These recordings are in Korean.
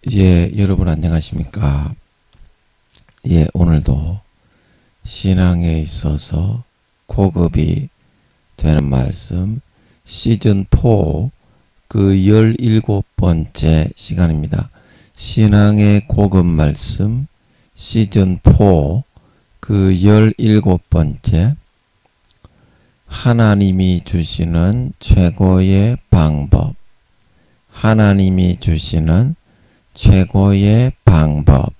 여러분 안녕하십니까? 오늘도 신앙에 있어서 고급이 되는 말씀 시즌4 그 17번째 시간입니다. 신앙의 고급 말씀 시즌4 그 17번째 하나님이 주시는 최고의 방법 하나님이 주시는 최고의 방법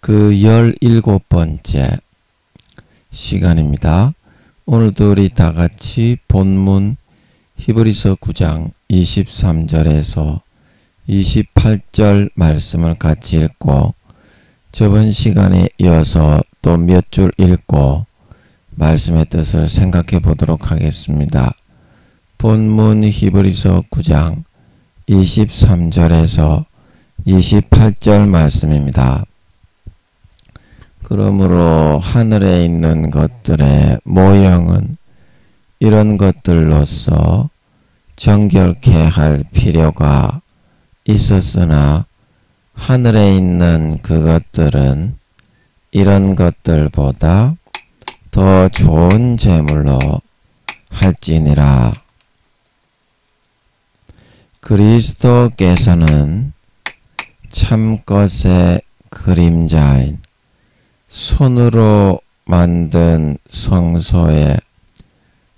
그 17번째 시간입니다. 오늘도 우리 다같이 본문 히브리서 9장 23절에서 28절 말씀을 같이 읽고 저번 시간에 이어서 또 몇 줄 읽고 말씀의 뜻을 생각해 보도록 하겠습니다. 본문 히브리서 9장 23절에서 28절 말씀입니다. 그러므로 하늘에 있는 것들의 모형은 이런 것들로서 정결케 할 필요가 있었으나 하늘에 있는 그것들은 이런 것들보다 더 좋은 제물로 할지니라. 그리스도께서는 참것의 그림자인 손으로 만든 성소에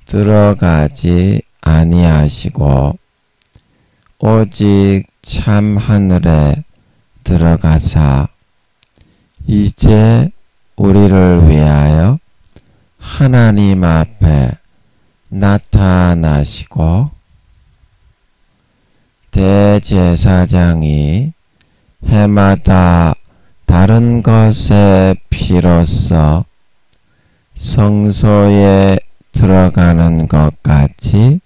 들어가지 아니하시고 오직 참 하늘에 들어가사 이제 우리를 위하여 하나님 앞에 나타나시고 대제사장이 해마다 다른 것의 피로써 성소에 들어가는 것 같이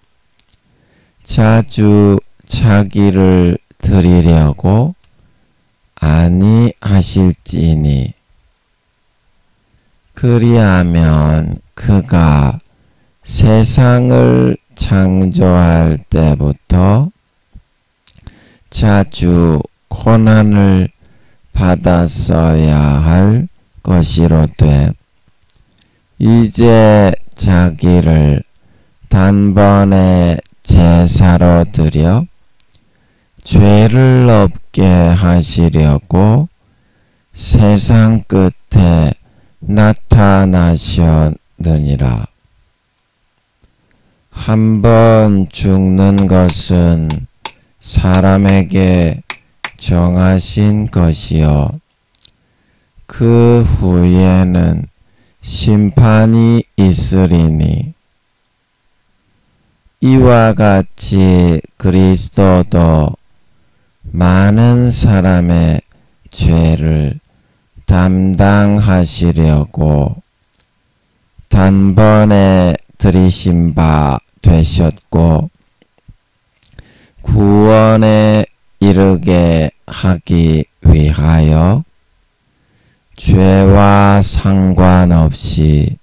자주 자기를 드리려고 아니하실지니 그리하면 그가 세상을 창조할 때부터 자주 고난을 받았어야 할 것이로되 이제 자기를 단번에 제사로 드려 죄를 없게 하시려고 세상 끝에 나타나셨느니라. 한 번 죽는 것은 사람에게 정하신 것이요 그 후에는 심판이 있으리니 이와 같이 그리스도도 많은 사람의 죄를 담당하시려고 단번에 들이신 바 되셨고 구원에 이르게 하기 위하여 죄와 상관없이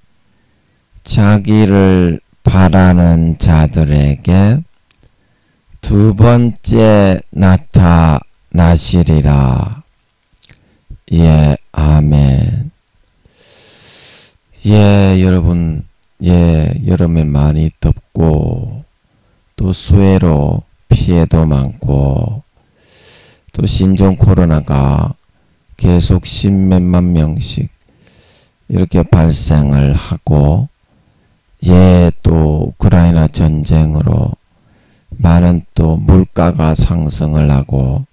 자기를 바라는 자들에게 두 번째 나타나시리라. 아멘. 여러분, 여름에 많이 덥고 또 수해로 피해도 많고 또 신종 코로나가 계속 십몇만 명씩 이렇게 발생을 하고 또 우크라이나 전쟁으로 많은 또 물가가 상승을 하고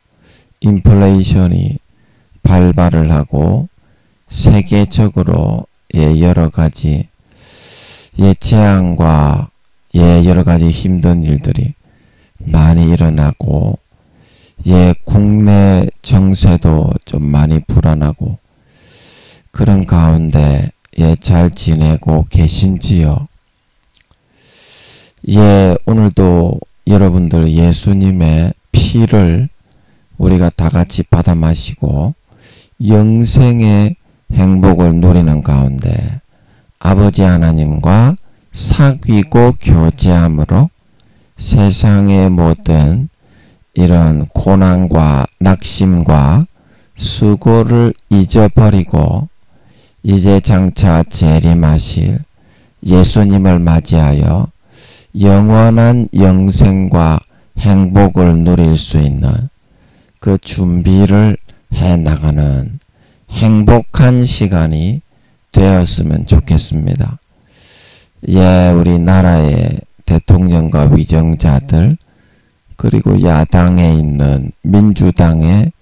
인플레이션이 발발을 하고 세계적으로 여러 가지 재앙과 여러 가지 힘든 일들이 많이 일어나고 국내 정세도 좀 많이 불안하고 그런 가운데 잘 지내고 계신지요? 오늘도 여러분들 예수님의 피를 우리가 다 같이 받아 마시고 영생의 행복을 누리는 가운데 아버지 하나님과 사귀고 교제함으로 세상의 모든 이런 고난과 낙심과 수고를 잊어버리고 이제 장차 재림하실 예수님을 맞이하여 영원한 영생과 행복을 누릴 수 있는 그 준비를 해나가는 행복한 시간이 되었으면 좋겠습니다. 예, 우리나라의 대통령과 위정자들 그리고 야당에 있는 민주당의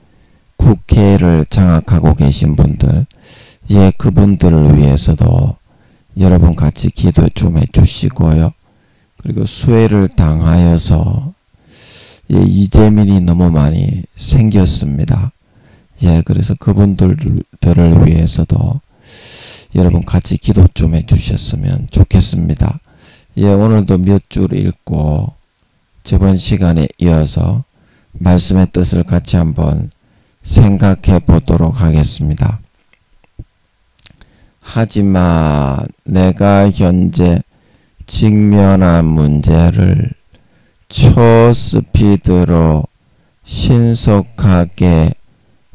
국회를 장악하고 계신 분들, 예, 그분들을 위해서도 여러분 같이 기도 좀 해주시고요. 그리고 수혜를 당하여서 예, 이재민이 너무 많이 생겼습니다. 예, 그래서 그분들을 위해서도 여러분 같이 기도 좀 해주셨으면 좋겠습니다. 예, 오늘도 몇 줄 읽고 저번 시간에 이어서 말씀의 뜻을 같이 한번 생각해 보도록 하겠습니다. 하지만 내가 현재 직면한 문제를 초스피드로 신속하게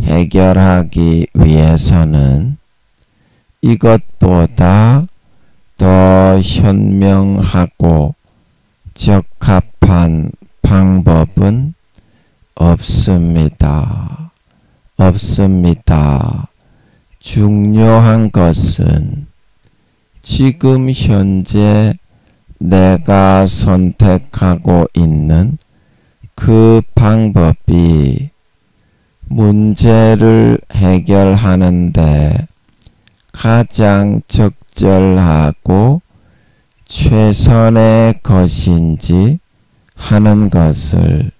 해결하기 위해서는 이것보다 더 현명하고 적합한 방법은 없습니다. 중요한 것은 지금 현재 내가 선택하고 있는 그 방법이 문제를 해결하는데 가장 적절하고 최선의 것인지 하는 것을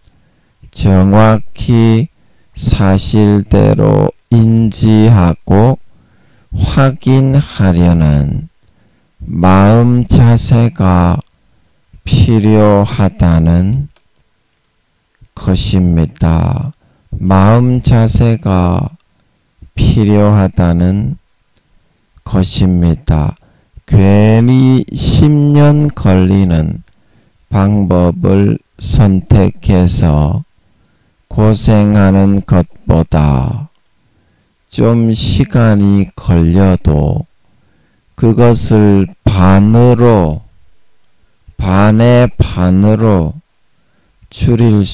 정확히 사실대로 인지하고 확인하려는 마음 자세가 필요하다는 것입니다. 마음 자세가 필요하다는 것입니다. 괜히 10년 걸리는 방법을 선택해서 고생하는 것보다 좀 시간이 걸려도 그것을 반으로 줄일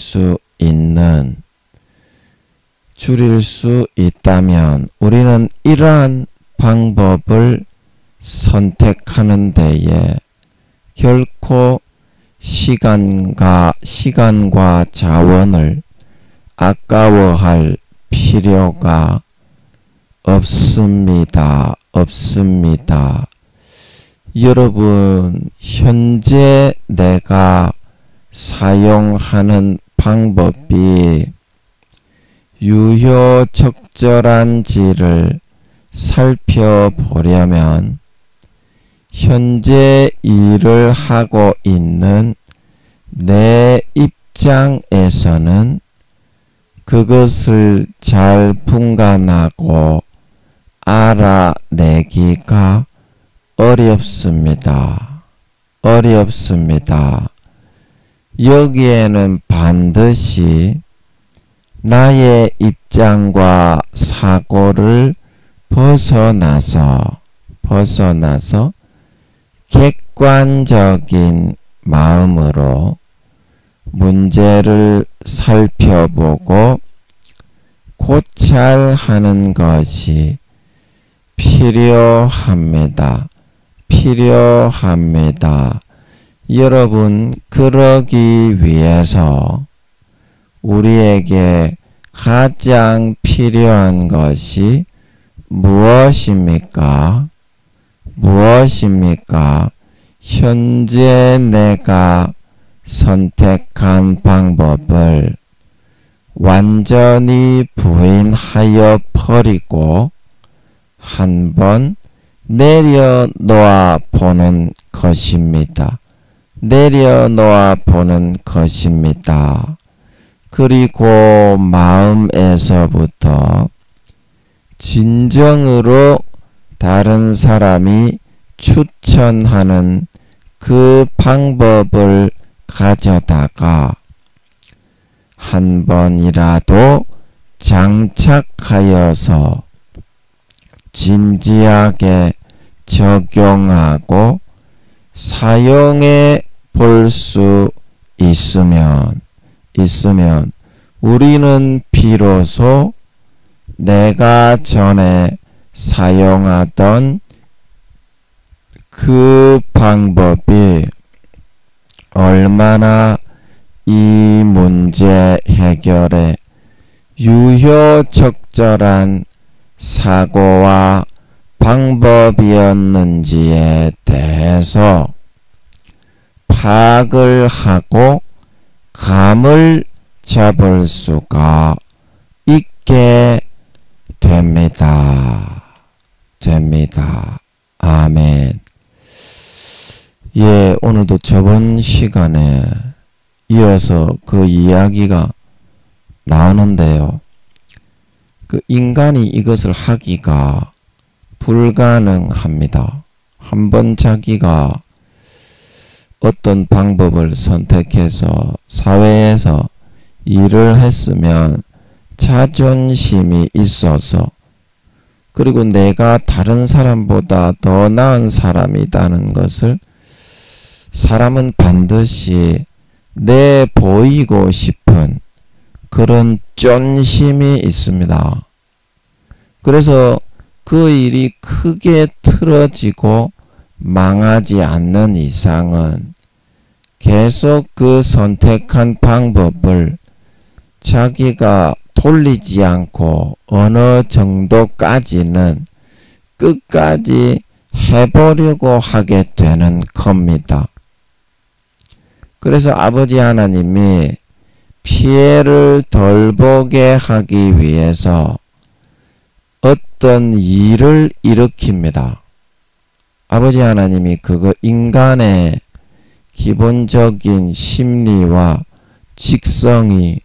수 있다면 우리는 이러한 방법을 선택하는 데에 결코 시간과 자원을 아까워할 필요가 없습니다. 여러분, 현재 내가 사용하는 방법이 유효적절한지를 살펴보려면 현재 일을 하고 있는 내 입장에서는 그것을 잘 분간하고 알아내기가 어렵습니다. 여기에는 반드시 나의 입장과 사고를 벗어나서 객관적인 마음으로 문제를 살펴보고 고찰하는 것이 필요합니다. 여러분, 그러기 위해서 우리에게 가장 필요한 것이 무엇입니까? 현재 내가 선택한 방법을 완전히 부인하여 버리고 한번 내려놓아 보는 것입니다. 그리고 마음에서부터 진정으로 다른 사람이 추천하는 그 방법을 가져다가 한 번이라도 장착하여서 진지하게 적용하고 사용해 볼 수 있으면 우리는 비로소 내가 전에 사용하던 그 방법이 얼마나 이 문제 해결에 유효적절한 사고와 방법이었는지에 대해서 파악을 하고 감을 잡을 수가 있게 됩니다. 아멘. 예, 오늘도 저번 시간에 이어서 그 이야기가 나오는데요. 그 인간이 이것을 하기가 불가능합니다. 한번 자기가 어떤 방법을 선택해서 사회에서 일을 했으면 자존심이 있어서, 그리고 내가 다른 사람보다 더 나은 사람이라는 것을 사람은 반드시 내보이고 싶은 그런 쫀심이 있습니다. 그래서 그 일이 크게 틀어지고 망하지 않는 이상은 계속 그 선택한 방법을 자기가 돌리지 않고 어느 정도까지는 끝까지 해보려고 하게 되는 겁니다. 그래서 아버지 하나님이 피해를 덜 보게 하기 위해서 어떤 일을 일으킵니다. 아버지 하나님이 그거 인간의 기본적인 심리와 직성이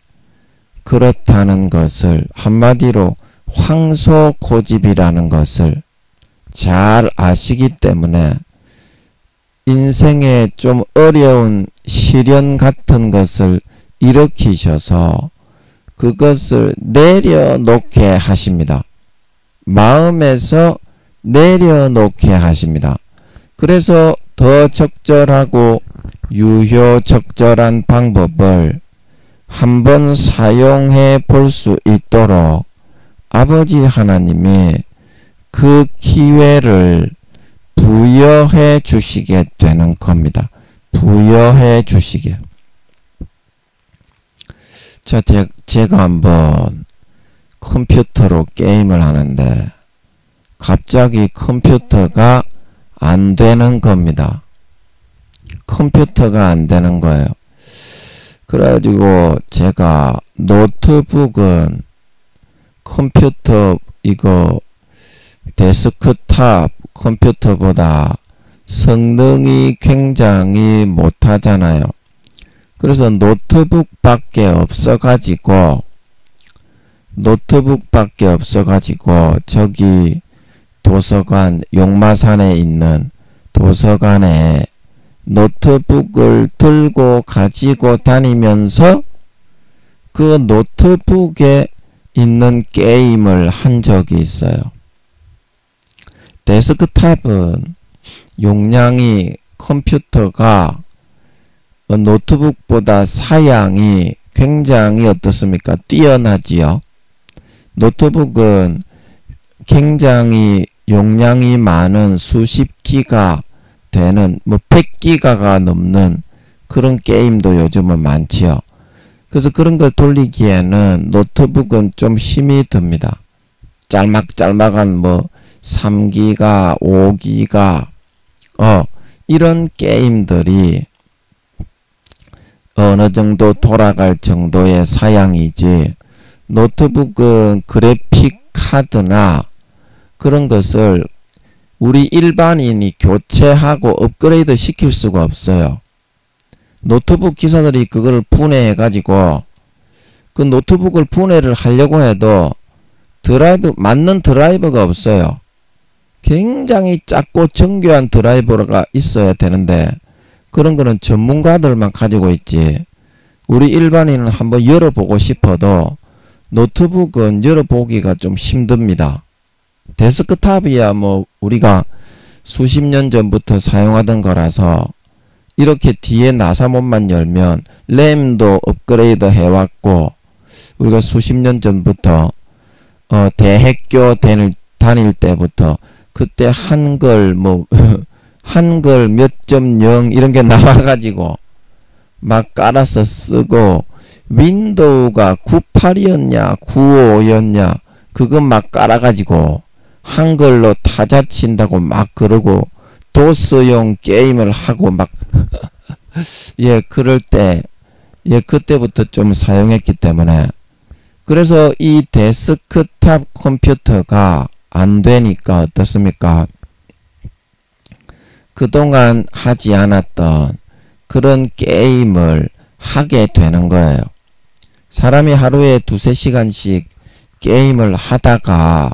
그렇다는 것을, 한마디로 황소고집이라는 것을 잘 아시기 때문에 인생에 좀 어려운 시련 같은 것을 일으키셔서 그것을 내려놓게 하십니다. 마음에서 내려놓게 하십니다. 그래서 더 적절하고 유효적절한 방법을 한번 사용해 볼 수 있도록 아버지 하나님이 그 기회를 부여해 주시게 되는 겁니다. 부여해 주시게. 자, 제가 한번 컴퓨터로 게임을 하는데 갑자기 컴퓨터가 안 되는 겁니다. 컴퓨터가 안 되는 거예요. 그래가지고 제가 노트북은 컴퓨터 이거 데스크탑 컴퓨터보다 성능이 굉장히 못하잖아요. 그래서 노트북밖에 없어가지고 저기 도서관, 용마산에 있는 도서관에 노트북을 들고 가지고 다니면서 그 노트북에 있는 게임을 한 적이 있어요. 데스크탑은 용량이 컴퓨터가 노트북보다 사양이 굉장히 어떻습니까? 뛰어나지요. 노트북은 굉장히 용량이 많은 수십 기가 되는 100기가가 넘는 그런 게임도 요즘은 많지요. 그래서 그런 걸 돌리기에는 노트북은 좀 힘이 듭니다. 짤막짤막한 3기가, 5기가 이런 게임들이 어느 정도 돌아갈 정도의 사양이지, 노트북은 그래픽 카드나 그런 것을 우리 일반인이 교체하고 업그레이드 시킬 수가 없어요. 노트북 기사들이 그걸 분해해 가지고 그 노트북을 분해를 하려고 해도 맞는 드라이버가 없어요. 굉장히 작고 정교한 드라이버가 있어야 되는데 그런 거는 전문가들만 가지고 있지 우리 일반인은 한번 열어보고 싶어도 노트북은 열어보기가 좀 힘듭니다. 데스크탑이야 뭐 우리가 수십 년 전부터 사용하던 거라서 이렇게 뒤에 나사못만 열면 램도 업그레이드 해왔고, 우리가 수십 년 전부터 대학교 다닐 때부터 그때 한글 뭐 한글 몇 점 0 이런 게 나와가지고 막 깔아서 쓰고, 윈도우가 98이었냐 95였냐 그거 막 깔아가지고 한글로 타자 친다고 막 그러고 도스용 게임을 하고 막 예, 그럴 때, 예, 그때부터 좀 사용했기 때문에, 그래서 이 데스크탑 컴퓨터가 안 되니까 어떻습니까? 그동안 하지 않았던 그런 게임을 하게 되는 거예요. 사람이 하루에 2~3시간씩 게임을 하다가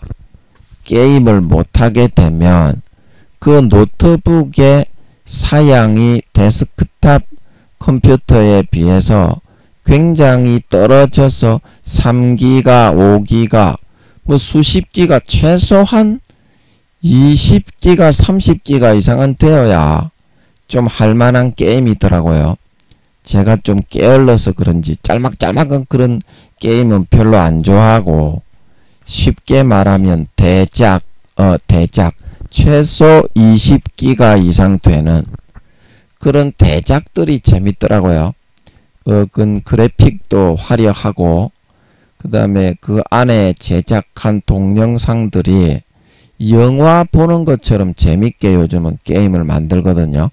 게임을 못하게 되면 그 노트북의 사양이 데스크탑 컴퓨터에 비해서 굉장히 떨어져서 3기가, 5기가, 뭐 수십 기가, 최소한 20기가, 30기가 이상은 되어야 좀 할만한 게임이더라고요. 제가 좀 게을러서 그런지 짤막짤막한 그런 게임은 별로 안 좋아하고, 쉽게 말하면 대작 최소 20기가 이상 되는 그런 대작들이 재밌더라고요. 그 그래픽도 화려하고, 그 다음에 그 안에 제작한 동영상들이 영화 보는 것처럼 재밌게 요즘은 게임을 만들거든요.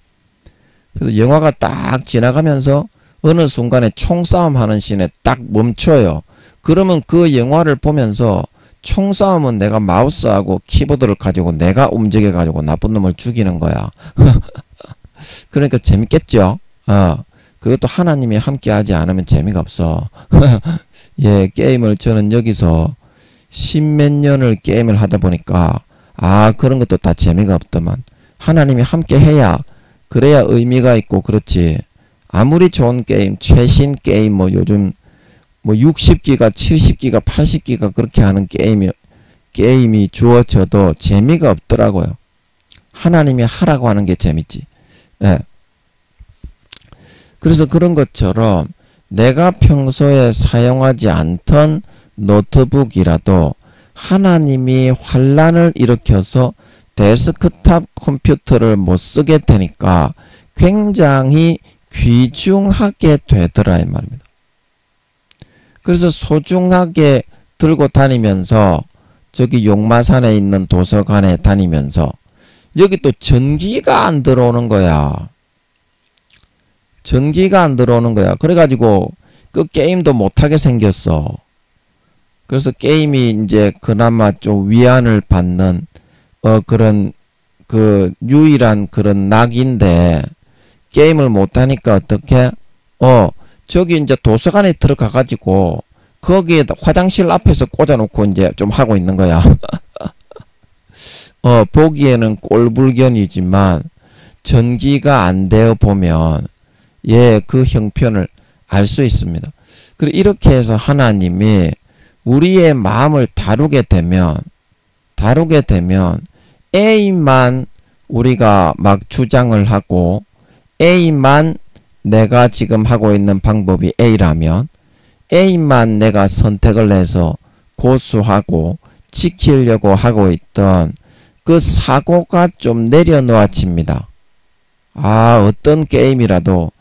그래서 영화가 딱 지나가면서 어느 순간에 총싸움 하는 씬에 딱 멈춰요. 그러면 그 영화를 보면서 총싸움은 내가 마우스하고 키보드를 가지고 내가 움직여가지고 나쁜 놈을 죽이는 거야. 그러니까 재밌겠죠? 그것도 하나님이 함께 하지 않으면 재미가 없어. 예, 게임을 저는 여기서 10몇 년을 게임을 하다 보니까, 그런 것도 다 재미가 없더만. 하나님이 함께 해야, 그래야 의미가 있고, 그렇지. 아무리 좋은 게임, 최신 게임, 뭐 요즘, 뭐 60기가, 70기가, 80기가 그렇게 하는 게임이 주어져도 재미가 없더라고요. 하나님이 하라고 하는 게 재밌지. 예. 그래서 그런 것처럼 내가 평소에 사용하지 않던 노트북이라도 하나님이 환란을 일으켜서 데스크탑 컴퓨터를 못 쓰게 되니까 굉장히 귀중하게 되더라 이 말입니다. 그래서 소중하게 들고 다니면서 저기 용마산에 있는 도서관에 다니면서 여기 또 전기가 안 들어오는 거야. 전기가 안 들어오는 거야. 그래가지고 그 게임도 못하게 생겼어. 그래서 게임이 이제 그나마 좀 위안을 받는 그런 그 유일한 그런 낙인데, 게임을 못하니까 어떻게 저기 이제 도서관에 들어가 가지고 거기에 화장실 앞에서 꽂아놓고 이제 좀 하고 있는 거야. 보기에는 꼴불견이지만 전기가 안 되어 보면 예, 그 형편을 알 수 있습니다. 그리고 이렇게 해서 하나님이 우리의 마음을 다루게 되면 A만 우리가 막 주장을 하고 A만 내가 지금 하고 있는 방법이 A라면 A만 내가 선택을 해서 고수하고 지키려고 하고 있던 그 사고가 좀 내려놓아집니다. 어떤 게임이라도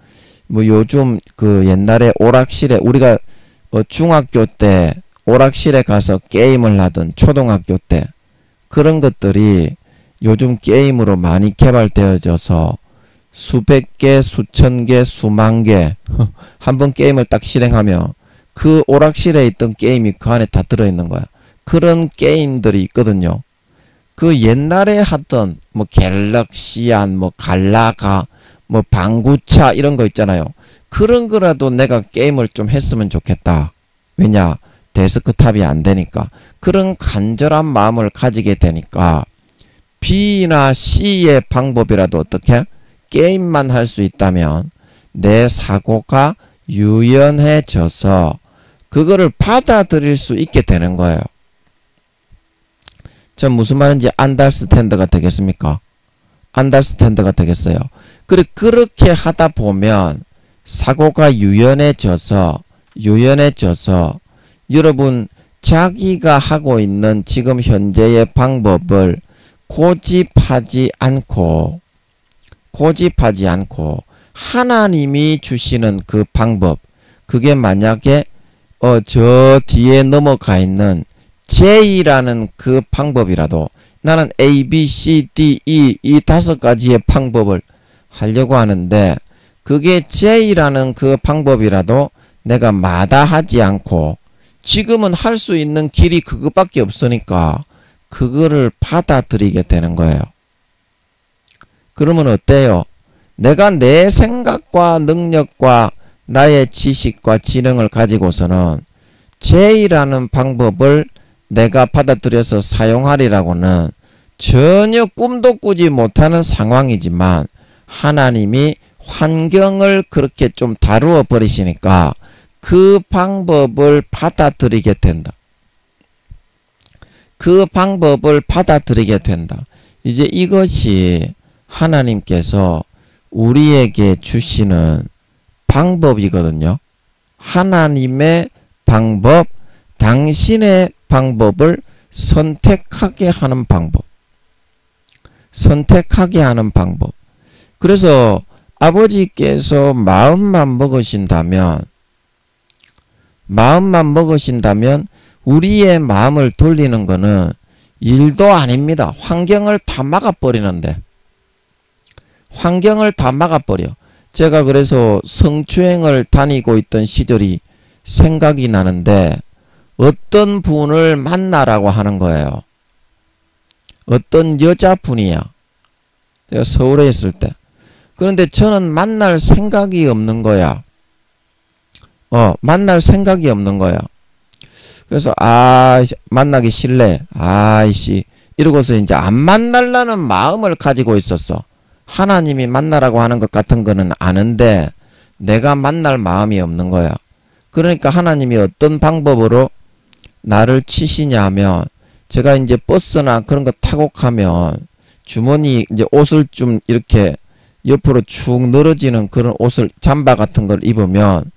뭐 요즘 그 옛날에 오락실에 우리가 중학교 때 오락실에 가서 게임을 하던 초등학교 때 그런 것들이 요즘 게임으로 많이 개발되어져서 수백 개, 수천 개, 수만 개 한번 게임을 딱 실행하면 그 오락실에 있던 게임이 그 안에 다 들어있는 거야. 그런 게임들이 있거든요. 그 옛날에 하던 뭐 갤럭시안, 뭐 갈라가, 뭐 방구차 이런 거 있잖아요. 그런 거라도 내가 게임을 좀 했으면 좋겠다. 왜냐? 데스크탑이 안 되니까. 그런 간절한 마음을 가지게 되니까 B나 C의 방법이라도 어떻게? 게임만 할 수 있다면 내 사고가 유연해져서 그거를 받아들일 수 있게 되는 거예요. 전 무슨 말인지 안달스탠드가 되겠습니까? 안달스탠드가 되겠어요. 그렇게 하다 보면 사고가 유연해져서 여러분 자기가 하고 있는 지금 현재의 방법을 고집하지 않고 하나님이 주시는 그 방법, 그게 만약에 저 뒤에 넘어가 있는 J라는 그 방법이라도, 나는 A, B, C, D, E 이 5가지의 방법을 하려고 하는데 그게 J라는 그 방법이라도 내가 마다하지 않고 지금은 할 수 있는 길이 그것밖에 없으니까 그거를 받아들이게 되는 거예요. 그러면 어때요? 내가 내 생각과 능력과 나의 지식과 지능을 가지고서는 J라는 방법을 내가 받아들여서 사용하리라고는 전혀 꿈도 꾸지 못하는 상황이지만 하나님이 환경을 그렇게 좀 다루어 버리시니까 그 방법을 받아들이게 된다. 그 방법을 받아들이게 된다. 이제 이것이 하나님께서 우리에게 주시는 방법이거든요. 하나님의 방법, 당신의 방법을 선택하게 하는 방법. 선택하게 하는 방법. 그래서 아버지께서 마음만 먹으신다면 우리의 마음을 돌리는 거는 일도 아닙니다. 환경을 다 막아버리는데. 환경을 다 막아버려. 제가 그래서 성추행을 다니고 있던 시절이 생각이 나는데 어떤 분을 만나라고 하는 거예요. 어떤 여자분이야. 제가 서울에 있을 때. 그런데 저는 만날 생각이 없는 거야. 만날 생각이 없는 거야. 그래서 만나기 싫네. 아이씨. 이러고서 이제 안 만날라는 마음을 가지고 있었어. 하나님이 만나라고 하는 것 같은 거는 아는데 내가 만날 마음이 없는 거야. 그러니까 하나님이 어떤 방법으로 나를 치시냐 하면, 제가 이제 버스나 그런 거 타고 가면 주머니 이제 옷을 좀 이렇게 옆으로 축 늘어지는 그런 옷을, 잠바 같은 걸 입으면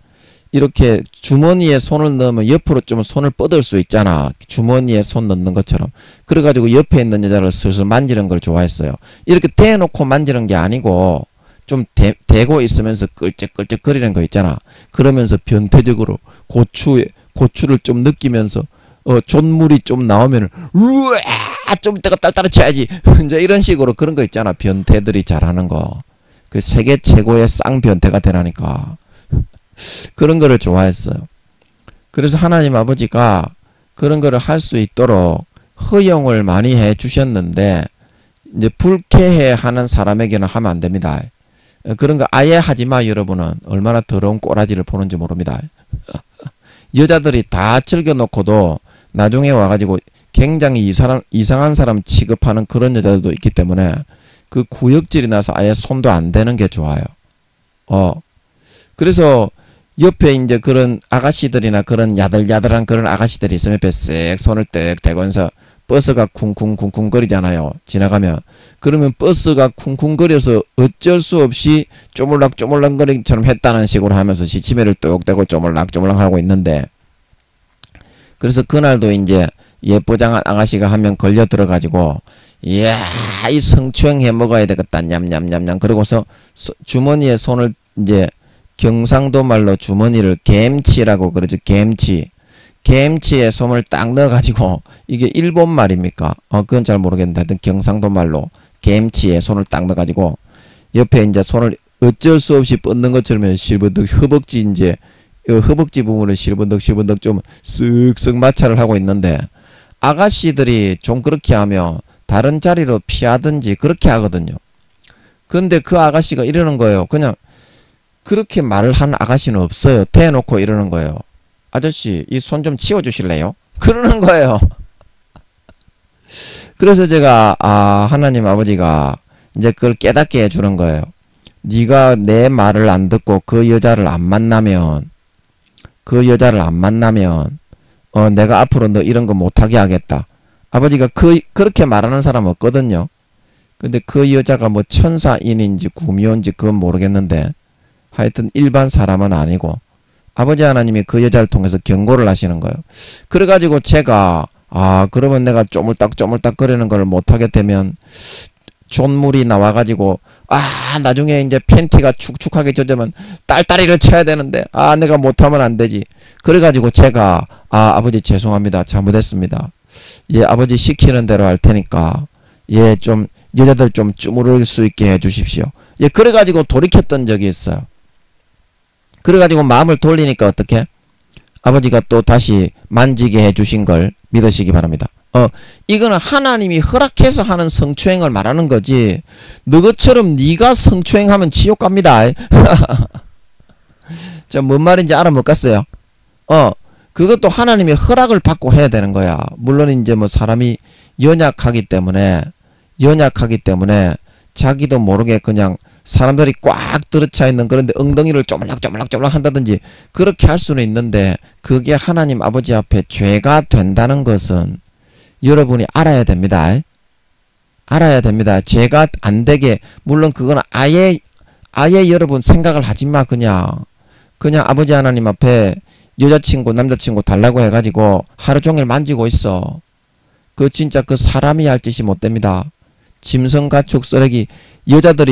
이렇게 주머니에 손을 넣으면 옆으로 좀 손을 뻗을 수 있잖아. 주머니에 손 넣는 것처럼. 그래가지고 옆에 있는 여자를 슬슬 만지는 걸 좋아했어요. 이렇게 대놓고 만지는 게 아니고 좀 대고 있으면서 끌적끌적 거리는 거 있잖아. 그러면서 변태적으로 고추를 좀 느끼면서 존물이 좀 나오면은 우와 좀 이따가 딸따라 쳐야지. 이제 이런 식으로 그런 거 있잖아. 변태들이 잘하는 거. 그 세계 최고의 쌍변태가 되라니까. 그런 거를 좋아했어요. 그래서 하나님 아버지가 그런 거를 할 수 있도록 허용을 많이 해 주셨는데, 이제 불쾌해 하는 사람에게는 하면 안 됩니다. 그런 거 아예 하지 마. 여러분은 얼마나 더러운 꼬라지를 보는지 모릅니다. 여자들이 다 즐겨놓고도 나중에 와가지고 굉장히 이상한 사람 취급하는 그런 여자들도 있기 때문에 그 구역질이 나서 아예 손도 안 대는 게 좋아요. 그래서 옆에 이제 그런 아가씨들이나 그런 야들야들한 그런 아가씨들이 있으면 옆에 쓱 손을 뜩 대고서 버스가 쿵쿵쿵쿵 거리잖아요. 지나가면. 그러면 버스가 쿵쿵거려서 어쩔 수 없이 쪼물락쪼물락거리처럼 했다는 식으로 하면서 시치미를 뚝 대고 쪼물락쪼물락 하고 있는데, 그래서 그날도 이제 예쁘장한 아가씨가 한 명 걸려 들어가지고, 이야, 이 성추행 해 먹어야 되겠다. 냠냠냠냠. 그러고서 주머니에 손을 이제 경상도 말로 주머니를 갬치라고 그러죠. 갬치에 손을 딱 넣어가지고, 이게 일본 말입니까? 그건 잘 모르겠는데, 하여튼 경상도 말로 갬치에 손을 딱 넣어가지고, 옆에 이제 손을 어쩔 수 없이 뻗는 것처럼 실버덕 허벅지 이제, 허벅지 부분을 실버덕 좀 쓱쓱 마찰을 하고 있는데, 아가씨들이 좀 그렇게 하면 다른 자리로 피하든지 그렇게 하거든요. 근데 그 아가씨가 이러는 거예요. 그냥 그렇게 말을 한 아가씨는 없어요. 대놓고 이러는 거예요. 아저씨, 이 손 좀 치워주실래요? 그러는 거예요. 그래서 제가 하나님 아버지가 이제 그걸 깨닫게 해주는 거예요. 네가 내 말을 안 듣고 그 여자를 안 만나면 내가 앞으로 너 이런 거 못하게 하겠다. 아버지가 그렇게 말하는 사람 없거든요. 근데 그 여자가 뭐 천사인인지 구미호인지 그건 모르겠는데 하여튼 일반 사람은 아니고 아버지 하나님이 그 여자를 통해서 경고를 하시는 거예요. 그래가지고 제가 그러면 내가 쪼물딱 거리는 걸 못하게 되면 존물이 나와가지고 나중에 이제 팬티가 축축하게 젖으면 딸다리를 쳐야 되는데 내가 못하면 안 되지. 그래가지고 제가 아버지 죄송합니다. 잘못했습니다. 예, 아버지 시키는 대로 할 테니까 예, 좀 여자들 좀 쭈무를 수 있게 해주십시오. 예, 그래가지고 돌이켰던 적이 있어요. 그래가지고 마음을 돌리니까 어떻게? 아버지가 또 다시 만지게 해주신 걸 믿으시기 바랍니다. 이거는 하나님이 허락해서 하는 성추행을 말하는 거지. 너것처럼 네가 성추행하면 지옥 갑니다. 자, 뭔 말인지 알아 못 갔어요? 그것도 하나님이 허락을 받고 해야 되는 거야. 물론 이제 뭐 사람이 연약하기 때문에 자기도 모르게 그냥 사람들이 꽉 들어차 있는 그런데 엉덩이를 쪼물락쪼물락 한다든지 그렇게 할 수는 있는데 그게 하나님 아버지 앞에 죄가 된다는 것은 여러분이 알아야 됩니다. 알아야 됩니다. 죄가 안 되게, 물론 그건 아예 여러분 생각을 하지 마. 그냥 아버지 하나님 앞에 여자친구 남자친구 달라고 해가지고 하루 종일 만지고 있어. 그 진짜 그 사람이 할 짓이 못 됩니다. 짐승가축 쓰레기.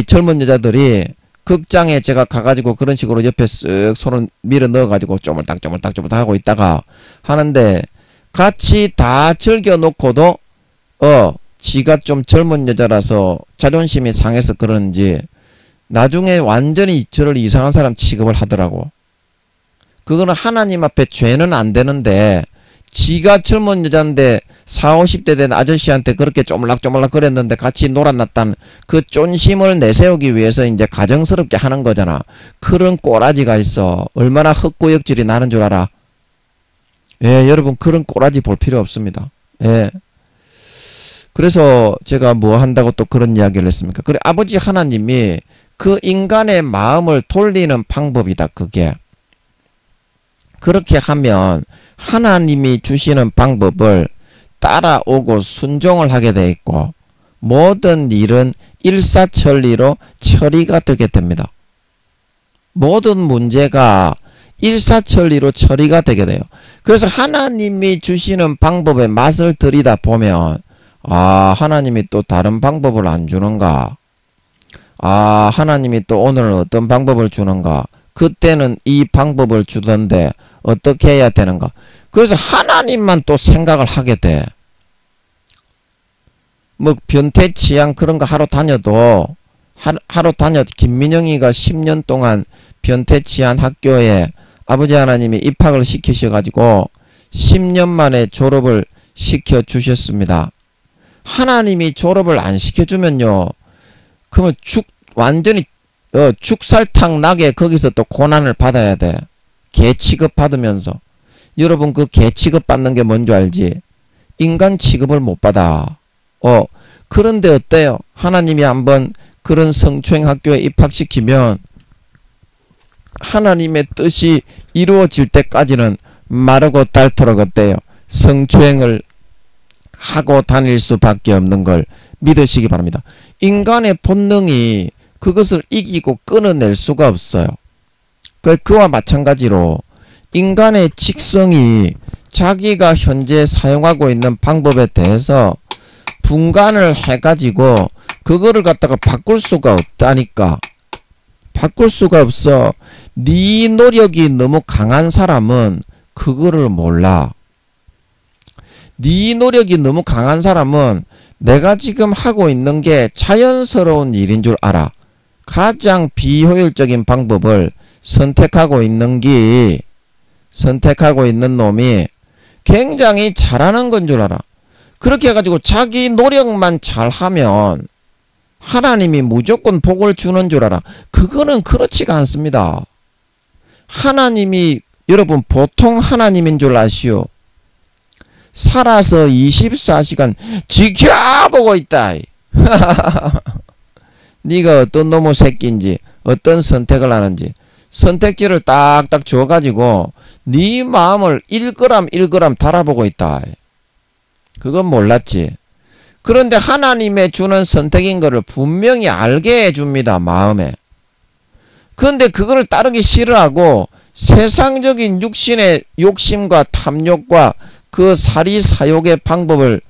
젊은 여자들이 극장에 제가 가가지고 그런 식으로 옆에 쓱 손을 밀어 넣어가지고 쪼물딱 하고 있다가 하는데 같이 다 즐겨놓고도 지가 좀 젊은 여자라서 자존심이 상해서 그런지 나중에 완전히 저를 이상한 사람 취급을 하더라고. 그거는 하나님 앞에 죄는 안 되는데 지가 젊은 여자인데 40, 50대 된 아저씨한테 그렇게 쪼물락 거렸는데 같이 놀아놨다는 그 쫀심을 내세우기 위해서 이제 가정스럽게 하는 거잖아. 그런 꼬라지가 있어. 얼마나 헛구역질이 나는 줄 알아? 예, 여러분 그런 꼬라지 볼 필요 없습니다. 예. 그래서 제가 뭐 한다고 또 그런 이야기를 했습니까? 그래, 아버지 하나님이 그 인간의 마음을 돌리는 방법이다, 그게. 그렇게 하면 하나님이 주시는 방법을 따라오고 순종을 하게 돼 있고 모든 일은 일사천리로 처리가 되게 됩니다. 모든 문제가 일사천리로 처리가 되게 돼요. 그래서 하나님이 주시는 방법의 맛을 들이다 보면 하나님이 또 다른 방법을 안 주는가? 하나님이 또 오늘은 어떤 방법을 주는가? 그때는 이 방법을 주던데 어떻게 해야 되는가? 그래서 하나님만 또 생각을 하게 돼. 뭐 변태 취향 그런 거 하러 다녀도 김민영이가 10년 동안 변태 취한 학교에 아버지 하나님이 입학을 시키셔가지고 10년 만에 졸업을 시켜주셨습니다. 하나님이 졸업을 안 시켜주면요, 그러면 완전히 죽살탕 나게 거기서 또 고난을 받아야 돼. 개 취급 받으면서. 여러분 그 개 취급 받는 게 뭔지 알지? 인간 취급을 못 받아. 그런데 어때요? 하나님이 한번 그런 성추행 학교에 입학시키면 하나님의 뜻이 이루어질 때까지는 마르고 닳도록 어때요? 성추행을 하고 다닐 수밖에 없는 걸 믿으시기 바랍니다. 인간의 본능이 그것을 이기고 끊어낼 수가 없어요. 그와 마찬가지로 인간의 직성이 자기가 현재 사용하고 있는 방법에 대해서 분간을 해가지고 그거를 갖다가 바꿀 수가 없다니까. 바꿀 수가 없어. 네 노력이 너무 강한 사람은 그거를 몰라. 네 노력이 너무 강한 사람은 내가 지금 하고 있는 게 자연스러운 일인 줄 알아. 가장 비효율적인 방법을 선택하고 있는 놈이 굉장히 잘하는 건 줄 알아. 그렇게 해가지고 자기 노력만 잘하면 하나님이 무조건 복을 주는 줄 알아. 그거는 그렇지가 않습니다. 하나님이 여러분 보통 하나님인 줄 아시오? 살아서 24시간 지켜보고 있다. 네가 어떤 놈의 새끼인지 어떤 선택을 하는지 선택지를 딱딱 주어가지고 네 마음을 1g 1g 달아보고 있다. 그건 몰랐지. 그런데 하나님의 주는 선택인 것을 분명히 알게 해줍니다. 마음에. 그런데 그거를 따르기 싫어하고 세상적인 육신의 욕심과 탐욕과 그 사리사욕의 방법을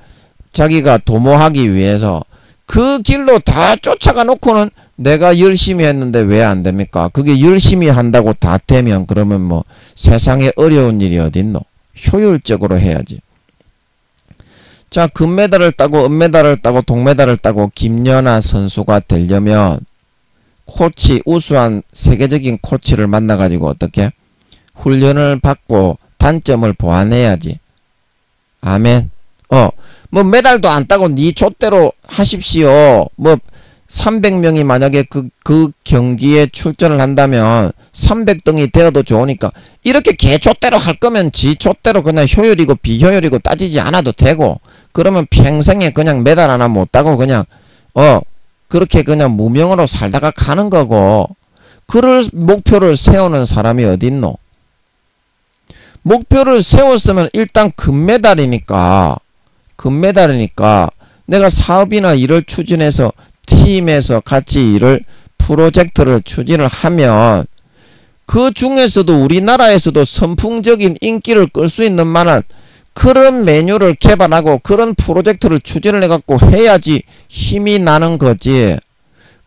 자기가 도모하기 위해서 그 길로 다 쫓아가 놓고는 내가 열심히 했는데 왜 안 됩니까? 그게 열심히 한다고 다 되면 그러면 뭐 세상에 어려운 일이 어딨노? 효율적으로 해야지. 자, 금메달을 따고 은메달을 따고 동메달을 따고 김연아 선수가 되려면 코치, 우수한 세계적인 코치를 만나가지고 어떻게? 훈련을 받고 단점을 보완해야지. 아멘. 뭐 메달도 안 따고 니 좆대로 하십시오. 뭐 300명이 만약에 그 경기에 출전을 한다면 300등이 되어도 좋으니까 이렇게 개 좆대로 할 거면 지 좆대로 그냥 효율이고 비효율이고 따지지 않아도 되고 그러면 평생에 그냥 메달 하나 못 따고 그냥 그렇게 그냥 무명으로 살다가 가는 거고 그럴 목표를 세우는 사람이 어딨노? 목표를 세웠으면 일단 금메달이니까 내가 사업이나 일을 추진해서 팀에서 같이 일을 프로젝트를 추진을 하면 그 중에서도 우리나라에서도 선풍적인 인기를 끌 수 있는 만한 그런 메뉴를 개발하고 그런 프로젝트를 추진을 해갖고 해야지 힘이 나는 거지.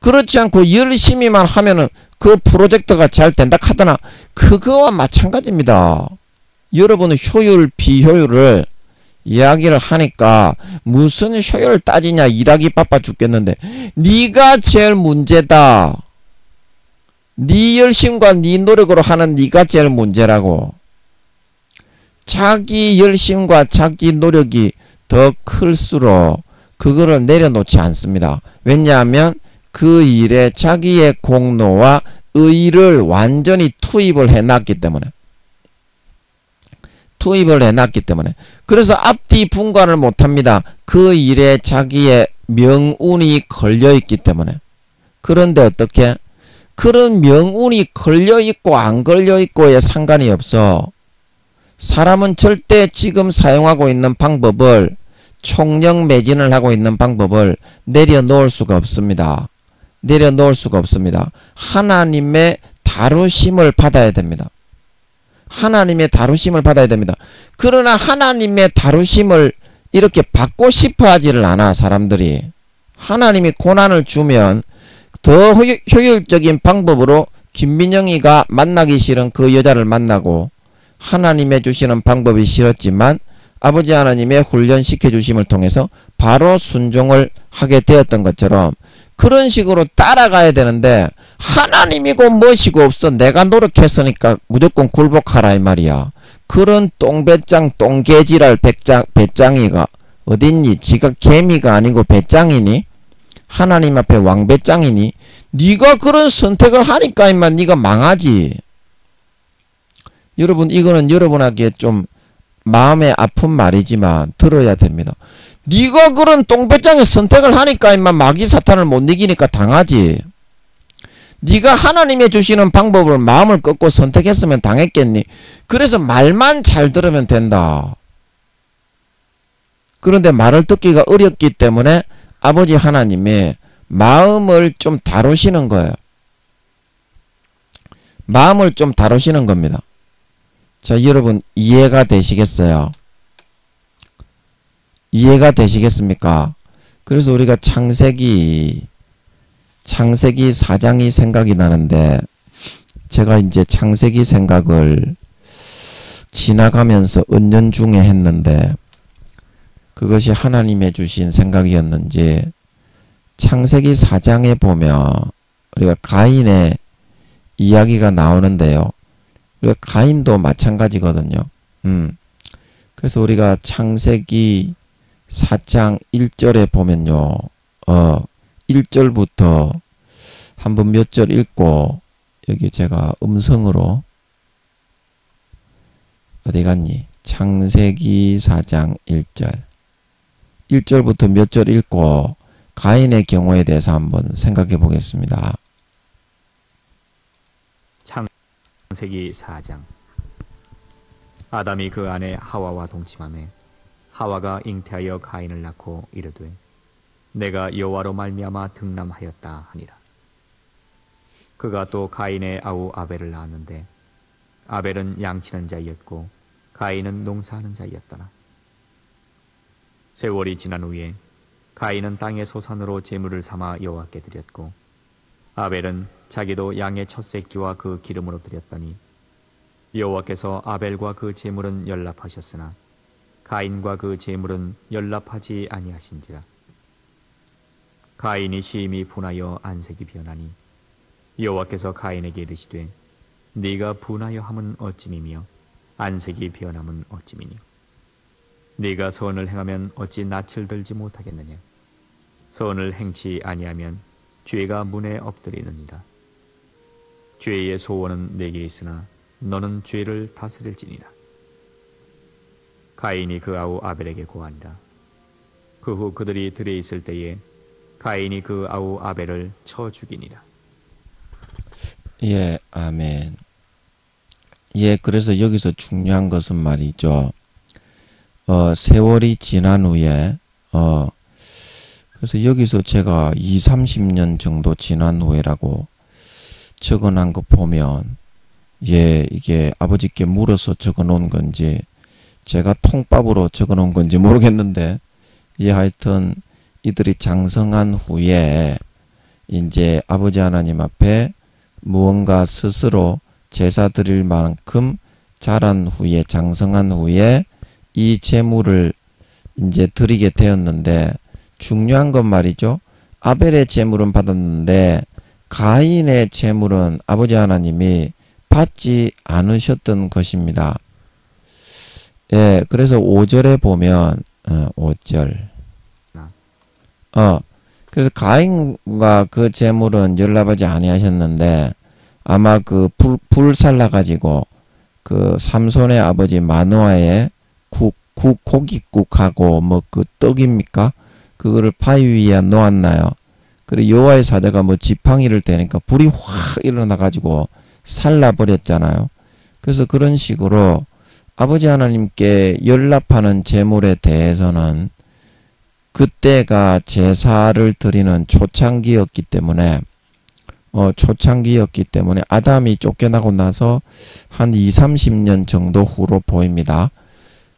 그렇지 않고 열심히만 하면은 그 프로젝트가 잘 된다 하더나 그거와 마찬가지입니다. 여러분은 효율 비효율을 이야기를 하니까 무슨 효율 따지냐 일하기 바빠 죽겠는데 네가 제일 문제다. 네 열심과 네 노력으로 하는 네가 제일 문제라고. 자기 열심과 자기 노력이 더 클수록 그거를 내려놓지 않습니다. 왜냐하면 그 일에 자기의 공로와 의의를 완전히 투입을 해놨기 때문에 그래서 앞뒤 분간을 못합니다. 그 일에 자기의 명운이 걸려있기 때문에. 그런데 어떻게? 그런 명운이 걸려있고 안 걸려있고에 상관이 없어. 사람은 절대 지금 사용하고 있는 방법을 총력 매진을 하고 있는 방법을 내려놓을 수가 없습니다. 하나님의 다루심을 받아야 됩니다. 그러나 하나님의 다루심을 이렇게 받고 싶어 하지를 않아 사람들이. 하나님이 고난을 주면 더 효율적인 방법으로 김민영이가 만나기 싫은 그 여자를 만나고 하나님의 주시는 방법이 싫었지만 아버지 하나님의 훈련시켜 주심을 통해서 바로 순종을 하게 되었던 것처럼 그런 식으로 따라가야 되는데 하나님이고 무엇이고 없어. 내가 노력했으니까 무조건 굴복하라 이 말이야. 그런 똥배짱 똥개지랄 배짱이가 어딨니? 지가 개미가 아니고 배짱이니? 하나님 앞에 왕배짱이니? 네가 그런 선택을 하니까 임마 네가 망하지. 여러분 이거는 여러분에게 좀 마음에 아픈 말이지만 들어야 됩니다. 네가 그런 똥배짱의 선택을 하니까 임마 마귀 사탄을 못 이기니까 당하지. 네가 하나님의 주시는 방법을 마음을 꺾고 선택했으면 당했겠니? 그래서 말만 잘 들으면 된다. 그런데 말을 듣기가 어렵기 때문에 아버지 하나님이 마음을 좀 다루시는 거예요. 마음을 좀 다루시는 겁니다. 자, 여러분 이해가 되시겠어요? 이해가 되시겠습니까? 그래서 우리가 창세기 4장이 생각이 나는데 제가 이제 창세기 생각을 지나가면서 은연중에 했는데 그것이 하나님의 주신 생각이었는지 창세기 4장에 보면 우리가 가인의 이야기가 나오는데요. 우리가 가인도 마찬가지거든요. 그래서 우리가 창세기 4장 1절에 보면요. 1절부터 한번 몇 절 읽고 여기 제가 음성으로 어디 갔니? 창세기 4장 1절 1절부터 몇 절 읽고 가인의 경우에 대해서 한번 생각해 보겠습니다. 창세기 4장. 아담이 그 아내 하와와 동침하매 하와가 잉태하여 가인을 낳고 이르되 내가 여호와로 말미암아 등남하였다 하니라. 그가 또 가인의 아우 아벨을 낳았는데 아벨은 양치는 자였고 가인은 농사하는 자였더라. 세월이 지난 후에 가인은 땅의 소산으로 제물을 삼아 여호와께 드렸고 아벨은 자기도 양의 첫 새끼와 그 기름으로 드렸더니 여호와께서 아벨과 그 제물은 연납하셨으나 가인과 그 제물은 연납하지 아니하신지라. 가인이 심히 분하여 안색이 변하니 여호와께서 가인에게 이르시되 네가 분하여 함은 어찌미며 안색이 변함은 어찌미뇨. 네가 선을 행하면 어찌 낯을 들지 못하겠느냐. 선을 행치 아니하면 죄가 문에 엎드리느니라. 죄의 소원은 내게 있으나 너는 죄를 다스릴지니라. 가인이 그 아우 아벨에게 고하니라. 그 후 그들이 들에 있을 때에 가인이 그 아우 아벨을 쳐 죽이니라. 예, 아멘. 예, 그래서 여기서 중요한 것은 말이죠. 세월이 지난 후에, 그래서 여기서 제가 30년 정도 지난 후에라고 적어놓은 거 보면, 예, 이게 아버지께 물어서 적어놓은 건지, 제가 통밥으로 적어놓은 건지 모르겠는데, 예, 하여튼, 이들이 장성한 후에, 이제 아버지 하나님 앞에 무언가 스스로 제사 드릴 만큼 자란 후에, 장성한 후에, 이 제물을 이제 드리게 되었는데, 중요한 건 말이죠. 아벨의 제물은 받았는데 가인의 제물은 아버지 하나님이 받지 않으셨던 것입니다. 예, 그래서 5절에 보면 5절. 그래서 가인과 그 제물은 연락하지 아니하셨는데 아마 그 불 살라 가지고 그 삼손의 아버지 마노아의 고깃국하고 뭐 그 떡입니까? 그거를 바위 위에 놓았나요? 그리고 여호와의 사자가 뭐 지팡이를 대니까 불이 확 일어나 가지고 살라버렸잖아요. 그래서 그런 식으로 아버지 하나님께 연락하는 제물에 대해서는 그때가 제사를 드리는 초창기였기 때문에 아담이 쫓겨나고 나서 한 20-30년 정도 후로 보입니다.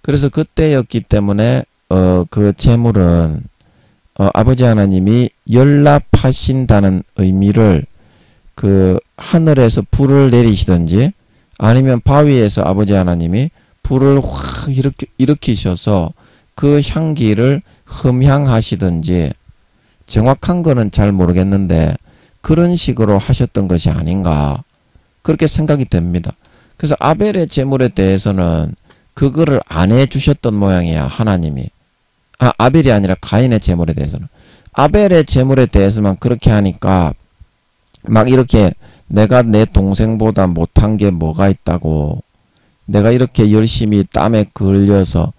그래서 그때였기 때문에 그 제물은 아버지 하나님이 연락하신다는 의미를 그 하늘에서 불을 내리시든지 아니면 바위에서 아버지 하나님이 불을 확 일으키셔서 그 향기를 흠향하시든지 정확한 거는 잘 모르겠는데 그런 식으로 하셨던 것이 아닌가 그렇게 생각이 됩니다. 그래서 아벨의 제물에 대해서는 그거를 안 해주셨던 모양이야 하나님이. 아벨이 아니라 가인의 제물에 대해서는. 아벨의 제물에 대해서만 그렇게 하니까 막 이렇게 내가 내 동생보다 못한 게 뭐가 있다고 내가 이렇게 열심히 땀에 걸려서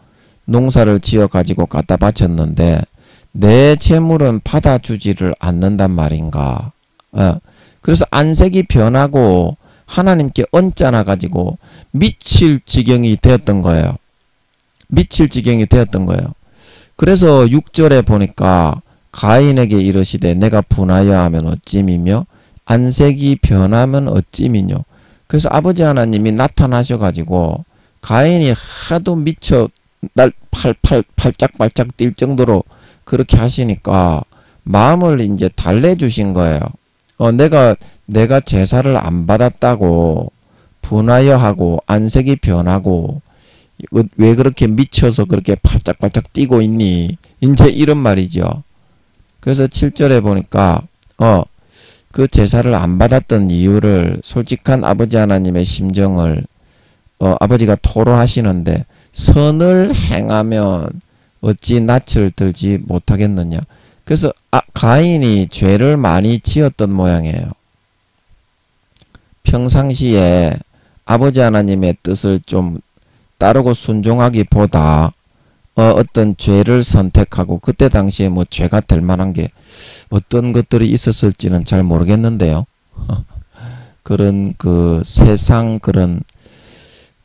농사를 지어 가지고 갖다 바쳤는데 내 제물은 받아주지를 않는단 말인가. 그래서 안색이 변하고 하나님께 언짢아 가지고 미칠 지경이 되었던 거예요. 그래서 6절에 보니까 가인에게 이르시되 내가 분하여 하면 어찌미며 안색이 변하면 어찌미뇨. 그래서 아버지 하나님이 나타나셔가지고 가인이 하도 미쳐 날 팔짝팔짝 뛸 정도로 그렇게 하시니까 마음을 이제 달래주신 거예요. 내가 제사를 안 받았다고 분하여 하고 안색이 변하고 왜 그렇게 미쳐서 그렇게 팔짝팔짝 뛰고 있니? 이제 이런 말이죠. 그래서 7절에 보니까 그 제사를 안 받았던 이유를 솔직한 아버지 하나님의 심정을 아버지가 토로하시는데 선을 행하면 어찌 낯을 들지 못하겠느냐. 그래서 가인이 죄를 많이 지었던 모양이에요. 평상시에 아버지 하나님의 뜻을 좀 따르고 순종하기보다 어떤 죄를 선택하고 그때 당시에 뭐 죄가 될 만한 게 어떤 것들이 있었을지는 잘 모르겠는데요. 그런 그 세상 그런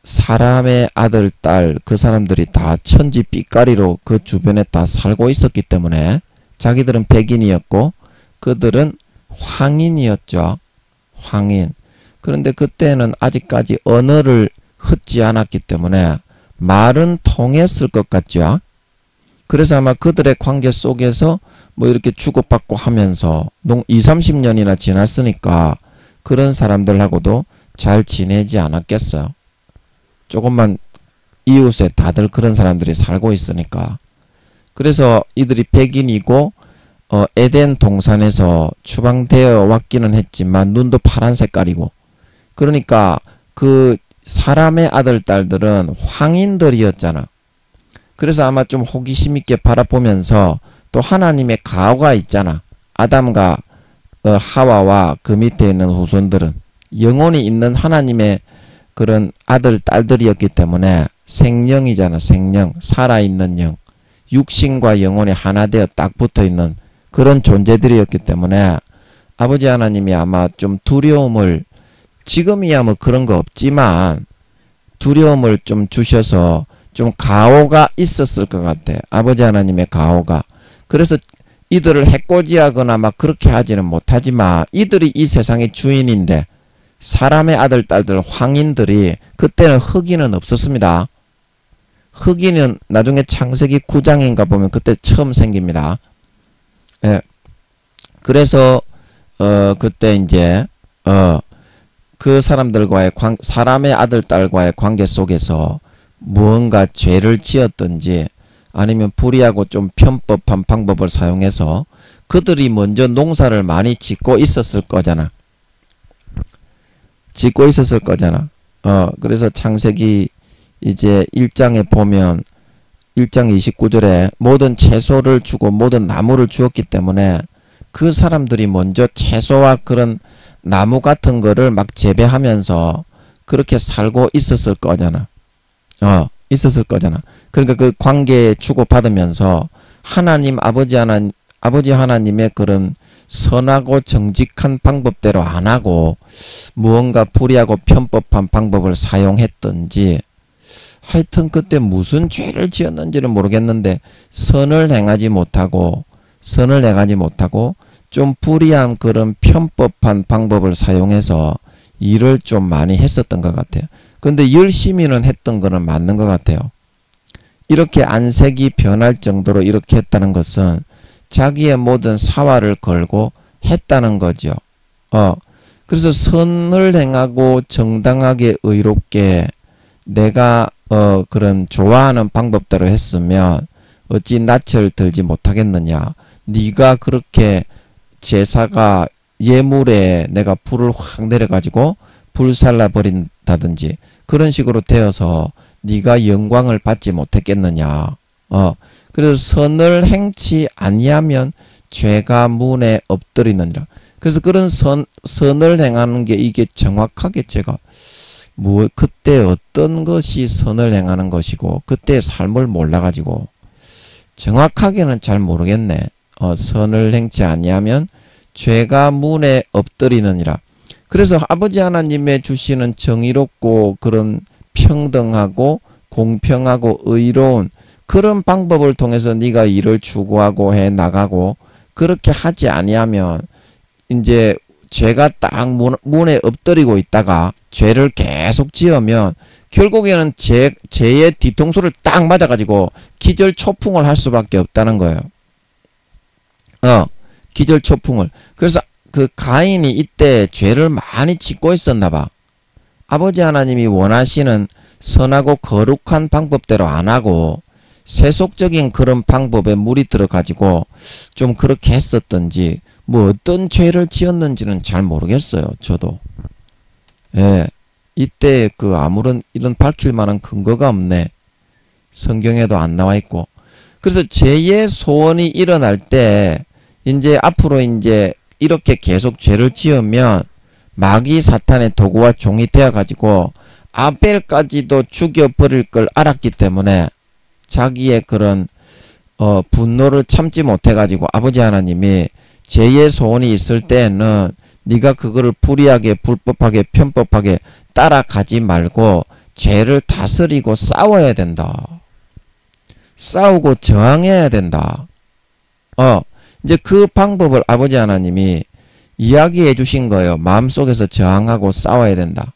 사람의 아들, 딸, 그 사람들이 다 천지 삐까리로 그 주변에 다 살고 있었기 때문에 자기들은 백인이었고 그들은 황인이었죠. 황인. 그런데 그때는 아직까지 언어를 흩지 않았기 때문에 말은 통했을 것 같죠. 그래서 아마 그들의 관계 속에서 뭐 이렇게 주고받고 하면서 20-30년이나 지났으니까 그런 사람들하고도 잘 지내지 않았겠어요. 조금만 이웃에 다들 그런 사람들이 살고 있으니까. 그래서 이들이 백인이고 에덴 동산에서 추방되어 왔기는 했지만 눈도 파란 색깔이고 그러니까 그 사람의 아들 딸들은 황인들이었잖아. 그래서 아마 좀 호기심 있게 바라보면서 또 하나님의 가호가 있잖아. 아담과 하와와 그 밑에 있는 후손들은 영혼이 있는 하나님의 그런 아들 딸들이었기 때문에 생령이잖아. 생령, 살아있는 영, 육신과 영혼이 하나 되어 딱 붙어있는 그런 존재들이었기 때문에 아버지 하나님이 아마 좀 두려움을, 지금이야 뭐 그런 거 없지만 두려움을 좀 주셔서 좀 가호가 있었을 것 같아. 아버지 하나님의 가호가. 그래서 이들을 해코지하거나 막 그렇게 하지는 못하지만 이들이 이 세상의 주인인데 사람의 아들 딸들 황인들이 그때는 흑인은 없었습니다. 흑인은 나중에 창세기 9장인가 보면 그때 처음 생깁니다. 예. 그래서 그때 이제 그 사람들과의 사람의 아들 딸과의 관계 속에서 무언가 죄를 지었든지 아니면 불의하고 좀 편법한 방법을 사용해서 그들이 먼저 농사를 많이 짓고 있었을 거잖아. 그래서 창세기 이제 1장에 보면 1장 29절에 모든 채소를 주고 모든 나무를 주었기 때문에 그 사람들이 먼저 채소와 그런 나무 같은 거를 막 재배하면서 그렇게 살고 있었을 거잖아. 그러니까 그 관계에 주고받으면서 하나님 아버지 하나님의 그런 선하고 정직한 방법대로 안 하고 무언가 불의하고 편법한 방법을 사용했던지 하여튼 그때 무슨 죄를 지었는지는 모르겠는데 선을 행하지 못하고 좀 불의한 그런 편법한 방법을 사용해서 일을 좀 많이 했었던 것 같아요. 근데 열심히는 했던 거는 맞는 것 같아요. 이렇게 안색이 변할 정도로 이렇게 했다는 것은 자기의 모든 사활을 걸고 했다는 거죠. 그래서 선을 행하고 정당하게 의롭게 내가 그런 좋아하는 방법대로 했으면 어찌 낯을 들지 못하겠느냐. 네가 그렇게 제사가 예물에 내가 불을 확 내려가지고 불살라 버린다든지 그런 식으로 되어서 네가 영광을 받지 못했겠느냐. 그래서 선을 행치 아니하면 죄가 문에 엎드리느니라. 그래서 그런 선을 행하는 게 이게 정확하게 제가 그때 어떤 것이 선을 행하는 것이고 그때의 삶을 몰라가지고 정확하게는 잘 모르겠네. 선을 행치 아니하면 죄가 문에 엎드리느니라. 그래서 아버지 하나님의 주시는 정의롭고 그런 평등하고 공평하고 의로운 그런 방법을 통해서 네가 일을 추구하고 해 나가고 그렇게 하지 아니하면 이제 죄가 딱 문에 엎드리고 있다가 죄를 계속 지으면 결국에는 죄의 뒤통수를 딱 맞아가지고 기절초풍을 할 수밖에 없다는 거예요. 기절초풍을. 그래서 그 가인이 이때 죄를 많이 짓고 있었나 봐. 아버지 하나님이 원하시는 선하고 거룩한 방법대로 안 하고 세속적인 그런 방법에 물이 들어가지고 좀 그렇게 했었던지 뭐 어떤 죄를 지었는지는 잘 모르겠어요. 저도. 예. 이때 그 아무런 이런 밝힐 만한 근거가 없네. 성경에도 안 나와 있고. 그래서 죄의 소원이 일어날 때 이제 앞으로 이제 이렇게 계속 죄를 지으면 마귀 사탄의 도구와 종이 되어 가지고 아벨까지도 죽여버릴 걸 알았기 때문에 자기의 그런 분노를 참지 못해 가지고 아버지 하나님이 죄의 소원이 있을 때에는 네가 그거를 불의하게 불법하게 편법하게 따라가지 말고 죄를 다스리고 싸워야 된다. 싸우고 저항해야 된다. 이제 그 방법을 아버지 하나님이 이야기해 주신 거예요. 마음속에서 저항하고 싸워야 된다.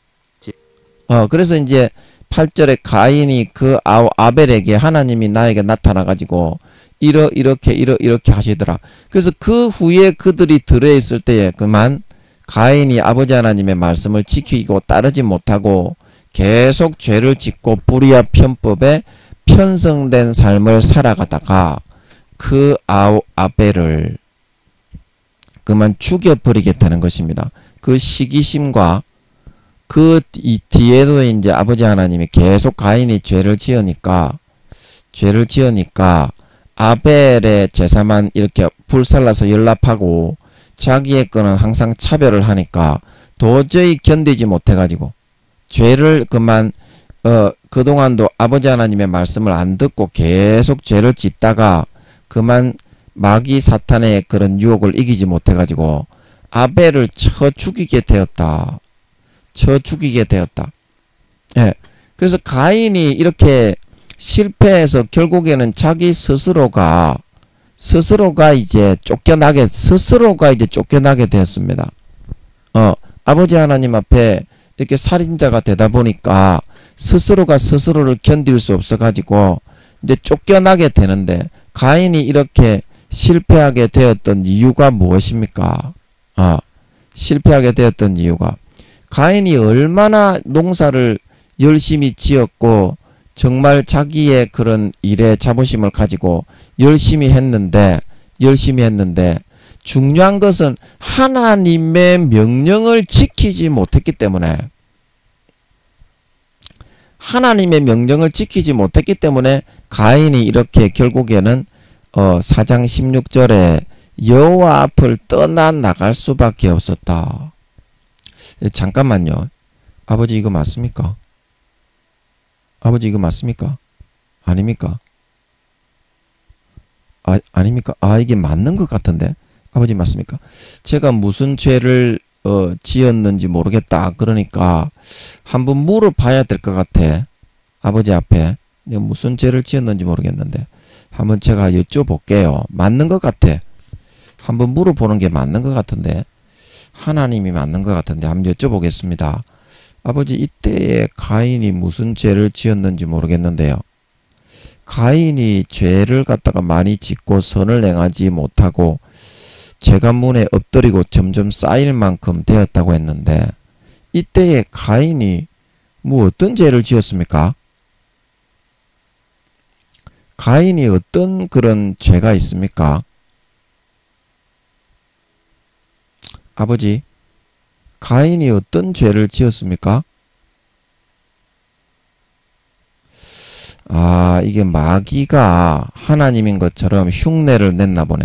그래서 이제 8절에 가인이 그 아벨에게 하나님이 나에게 나타나가지고 이렇게 하시더라. 그래서 그 후에 그들이 들어있을 때에 그만 가인이 아버지 하나님의 말씀을 지키고 따르지 못하고 계속 죄를 짓고 불의와 편법에 편성된 삶을 살아가다가 그 아벨을 그만 죽여버리게 되는 것입니다. 그 시기심과 그 뒤에도 이제 아버지 하나님이 계속 가인이 죄를 지으니까 아벨의 제사만 이렇게 불살라서 연락하고 자기의 거는 항상 차별을 하니까 도저히 견디지 못해가지고 죄를 그만 그동안도 아버지 하나님의 말씀을 안 듣고 계속 죄를 짓다가 그만 마귀 사탄의 그런 유혹을 이기지 못해가지고 아벨을 쳐 죽이게 되었다. 예. 그래서 가인이 이렇게 실패해서 결국에는 자기 스스로가 이제 쫓겨나게 되었습니다. 아버지 하나님 앞에 이렇게 살인자가 되다 보니까 스스로가 스스로를 견딜 수 없어가지고 이제 쫓겨나게 되는데 가인이 이렇게 실패하게 되었던 이유가 무엇입니까? 실패하게 되었던 이유가 가인이 얼마나 농사를 열심히 지었고 정말 자기의 그런 일에 자부심을 가지고 열심히 했는데 중요한 것은 하나님의 명령을 지키지 못했기 때문에 가인이 이렇게 결국에는 4장 16절에 여호와 앞을 떠나 나갈 수밖에 없었다. 잠깐만요. 아버지 이거 맞습니까? 아닙니까? 아닙니까? 이게 맞는 것 같은데. 아버지 맞습니까? 제가 무슨 죄를 지었는지 모르겠다. 그러니까 한번 물어봐야 될 것 같아. 아버지 앞에. 내가 무슨 죄를 지었는지 모르겠는데 한번 제가 여쭤볼게요. 맞는 것 같아. 한번 물어보는 게 맞는 것 같은데 하나님이 맞는 것 같은데 한번 여쭤보겠습니다. 아버지 이때에 가인이 무슨 죄를 지었는지 모르겠는데요. 가인이 죄를 갖다가 많이 짓고 선을 행하지 못하고 죄가 문에 엎드리고 점점 쌓일 만큼 되었다고 했는데 이때에 가인이 어떤 죄를 지었습니까? 가인이 어떤 그런 죄가 있습니까? 아버지, 가인이 어떤 죄를 지었습니까? 이게 마귀가 하나님인 것처럼 흉내를 냈나 보네.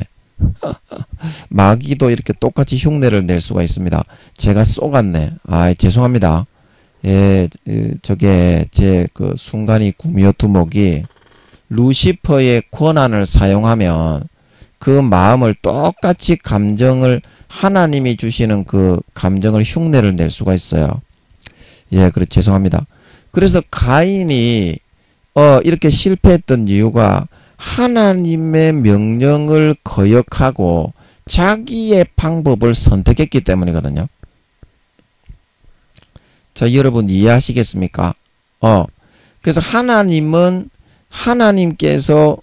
마귀도 이렇게 똑같이 흉내를 낼 수가 있습니다. 제가 쏘갔네. 죄송합니다. 예, 저게 제 그 순간이 구미호 두목이 루시퍼의 권한을 사용하면 그 마음을 똑같이 감정을 하나님이 주시는 그 감정을 흉내를 낼 수가 있어요. 예, 죄송합니다. 그래서 가인이 이렇게 실패했던 이유가 하나님의 명령을 거역하고 자기의 방법을 선택했기 때문이거든요. 자, 여러분 이해하시겠습니까? 그래서 하나님께서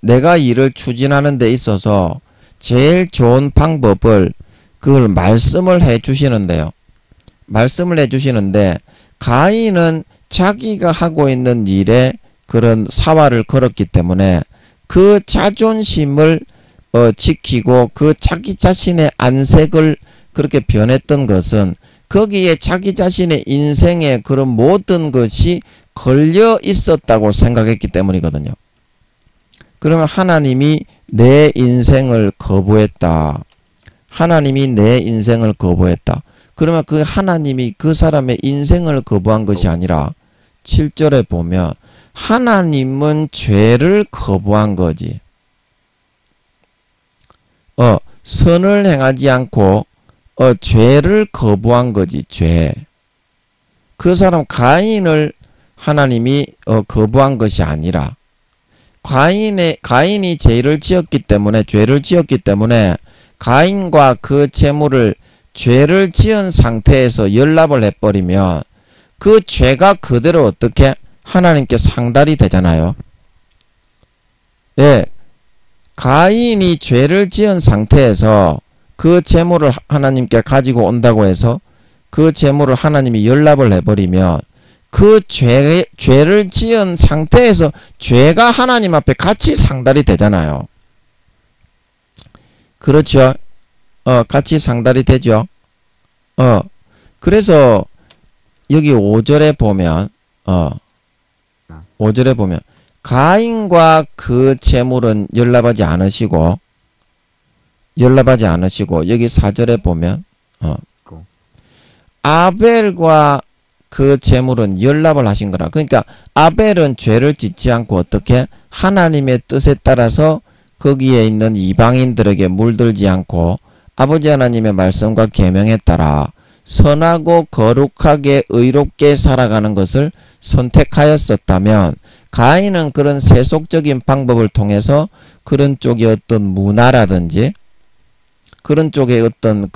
내가 일을 추진하는 데 있어서 제일 좋은 방법을 그걸 말씀을 해 주시는데요. 말씀을 해 주시는데 가인은 자기가 하고 있는 일에 그런 사활을 걸었기 때문에 그 자존심을 지키고 그 자기 자신의 안색을 그렇게 변했던 것은 거기에 자기 자신의 인생에 그런 모든 것이 걸려 있었다고 생각했기 때문이거든요. 그러면 하나님이 내 인생을 거부했다. 하나님이 내 인생을 거부했다. 그러면 그 하나님이 그 사람의 인생을 거부한 것이 아니라 7절에 보면 하나님은 죄를 거부한 거지. 선을 행하지 않고 죄를 거부한 거지, 죄. 그 사람 가인을 하나님이 거부한 것이 아니라 가인이 죄를 지었기 때문에 죄를 지었기 때문에 가인과 그 재물을 죄를 지은 상태에서 연락을 해버리면 그 죄가 그대로 어떻게 하나님께 상달이 되잖아요. 예, 가인이 죄를 지은 상태에서 그 재물을 하나님께 가지고 온다고 해서 그 재물을 하나님이 연락을 해버리면 그 죄를 지은 상태에서 죄가 하나님 앞에 같이 상달이 되잖아요. 그렇죠? 같이 상달이 되죠. 그래서 여기 5절에 보면 5절에 보면 가인과 그 재물은 연락하지 않으시고 여기 4절에 보면 아벨과 그 재물은 연락을 하신 거라. 그러니까 아벨은 죄를 짓지 않고 어떻게 하나님의 뜻에 따라서 거기에 있는 이방인들에게 물들지 않고 아버지 하나님의 말씀과 계명에 따라 선하고 거룩하게 의롭게 살아가는 것을 선택하였었다면 가인은 그런 세속적인 방법을 통해서 그런 쪽의 어떤 문화라든지 그런 쪽의 어떤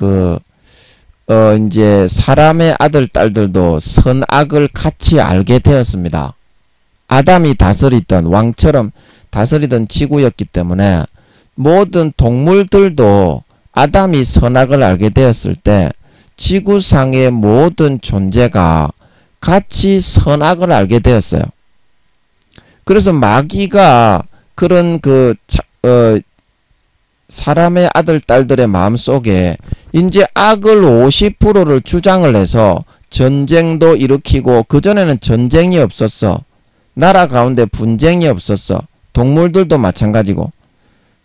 이제 사람의 아들, 딸들도 선악을 같이 알게 되었습니다. 아담이 다스리던 왕처럼 다스리던 지구였기 때문에 모든 동물들도 아담이 선악을 알게 되었을 때 지구상의 모든 존재가 같이 선악을 알게 되었어요. 그래서 마귀가 그런 사람의 아들, 딸들의 마음속에 이제 악을 50%를 주장을 해서 전쟁도 일으키고 그전에는 전쟁이 없었어. 나라 가운데 분쟁이 없었어. 동물들도 마찬가지고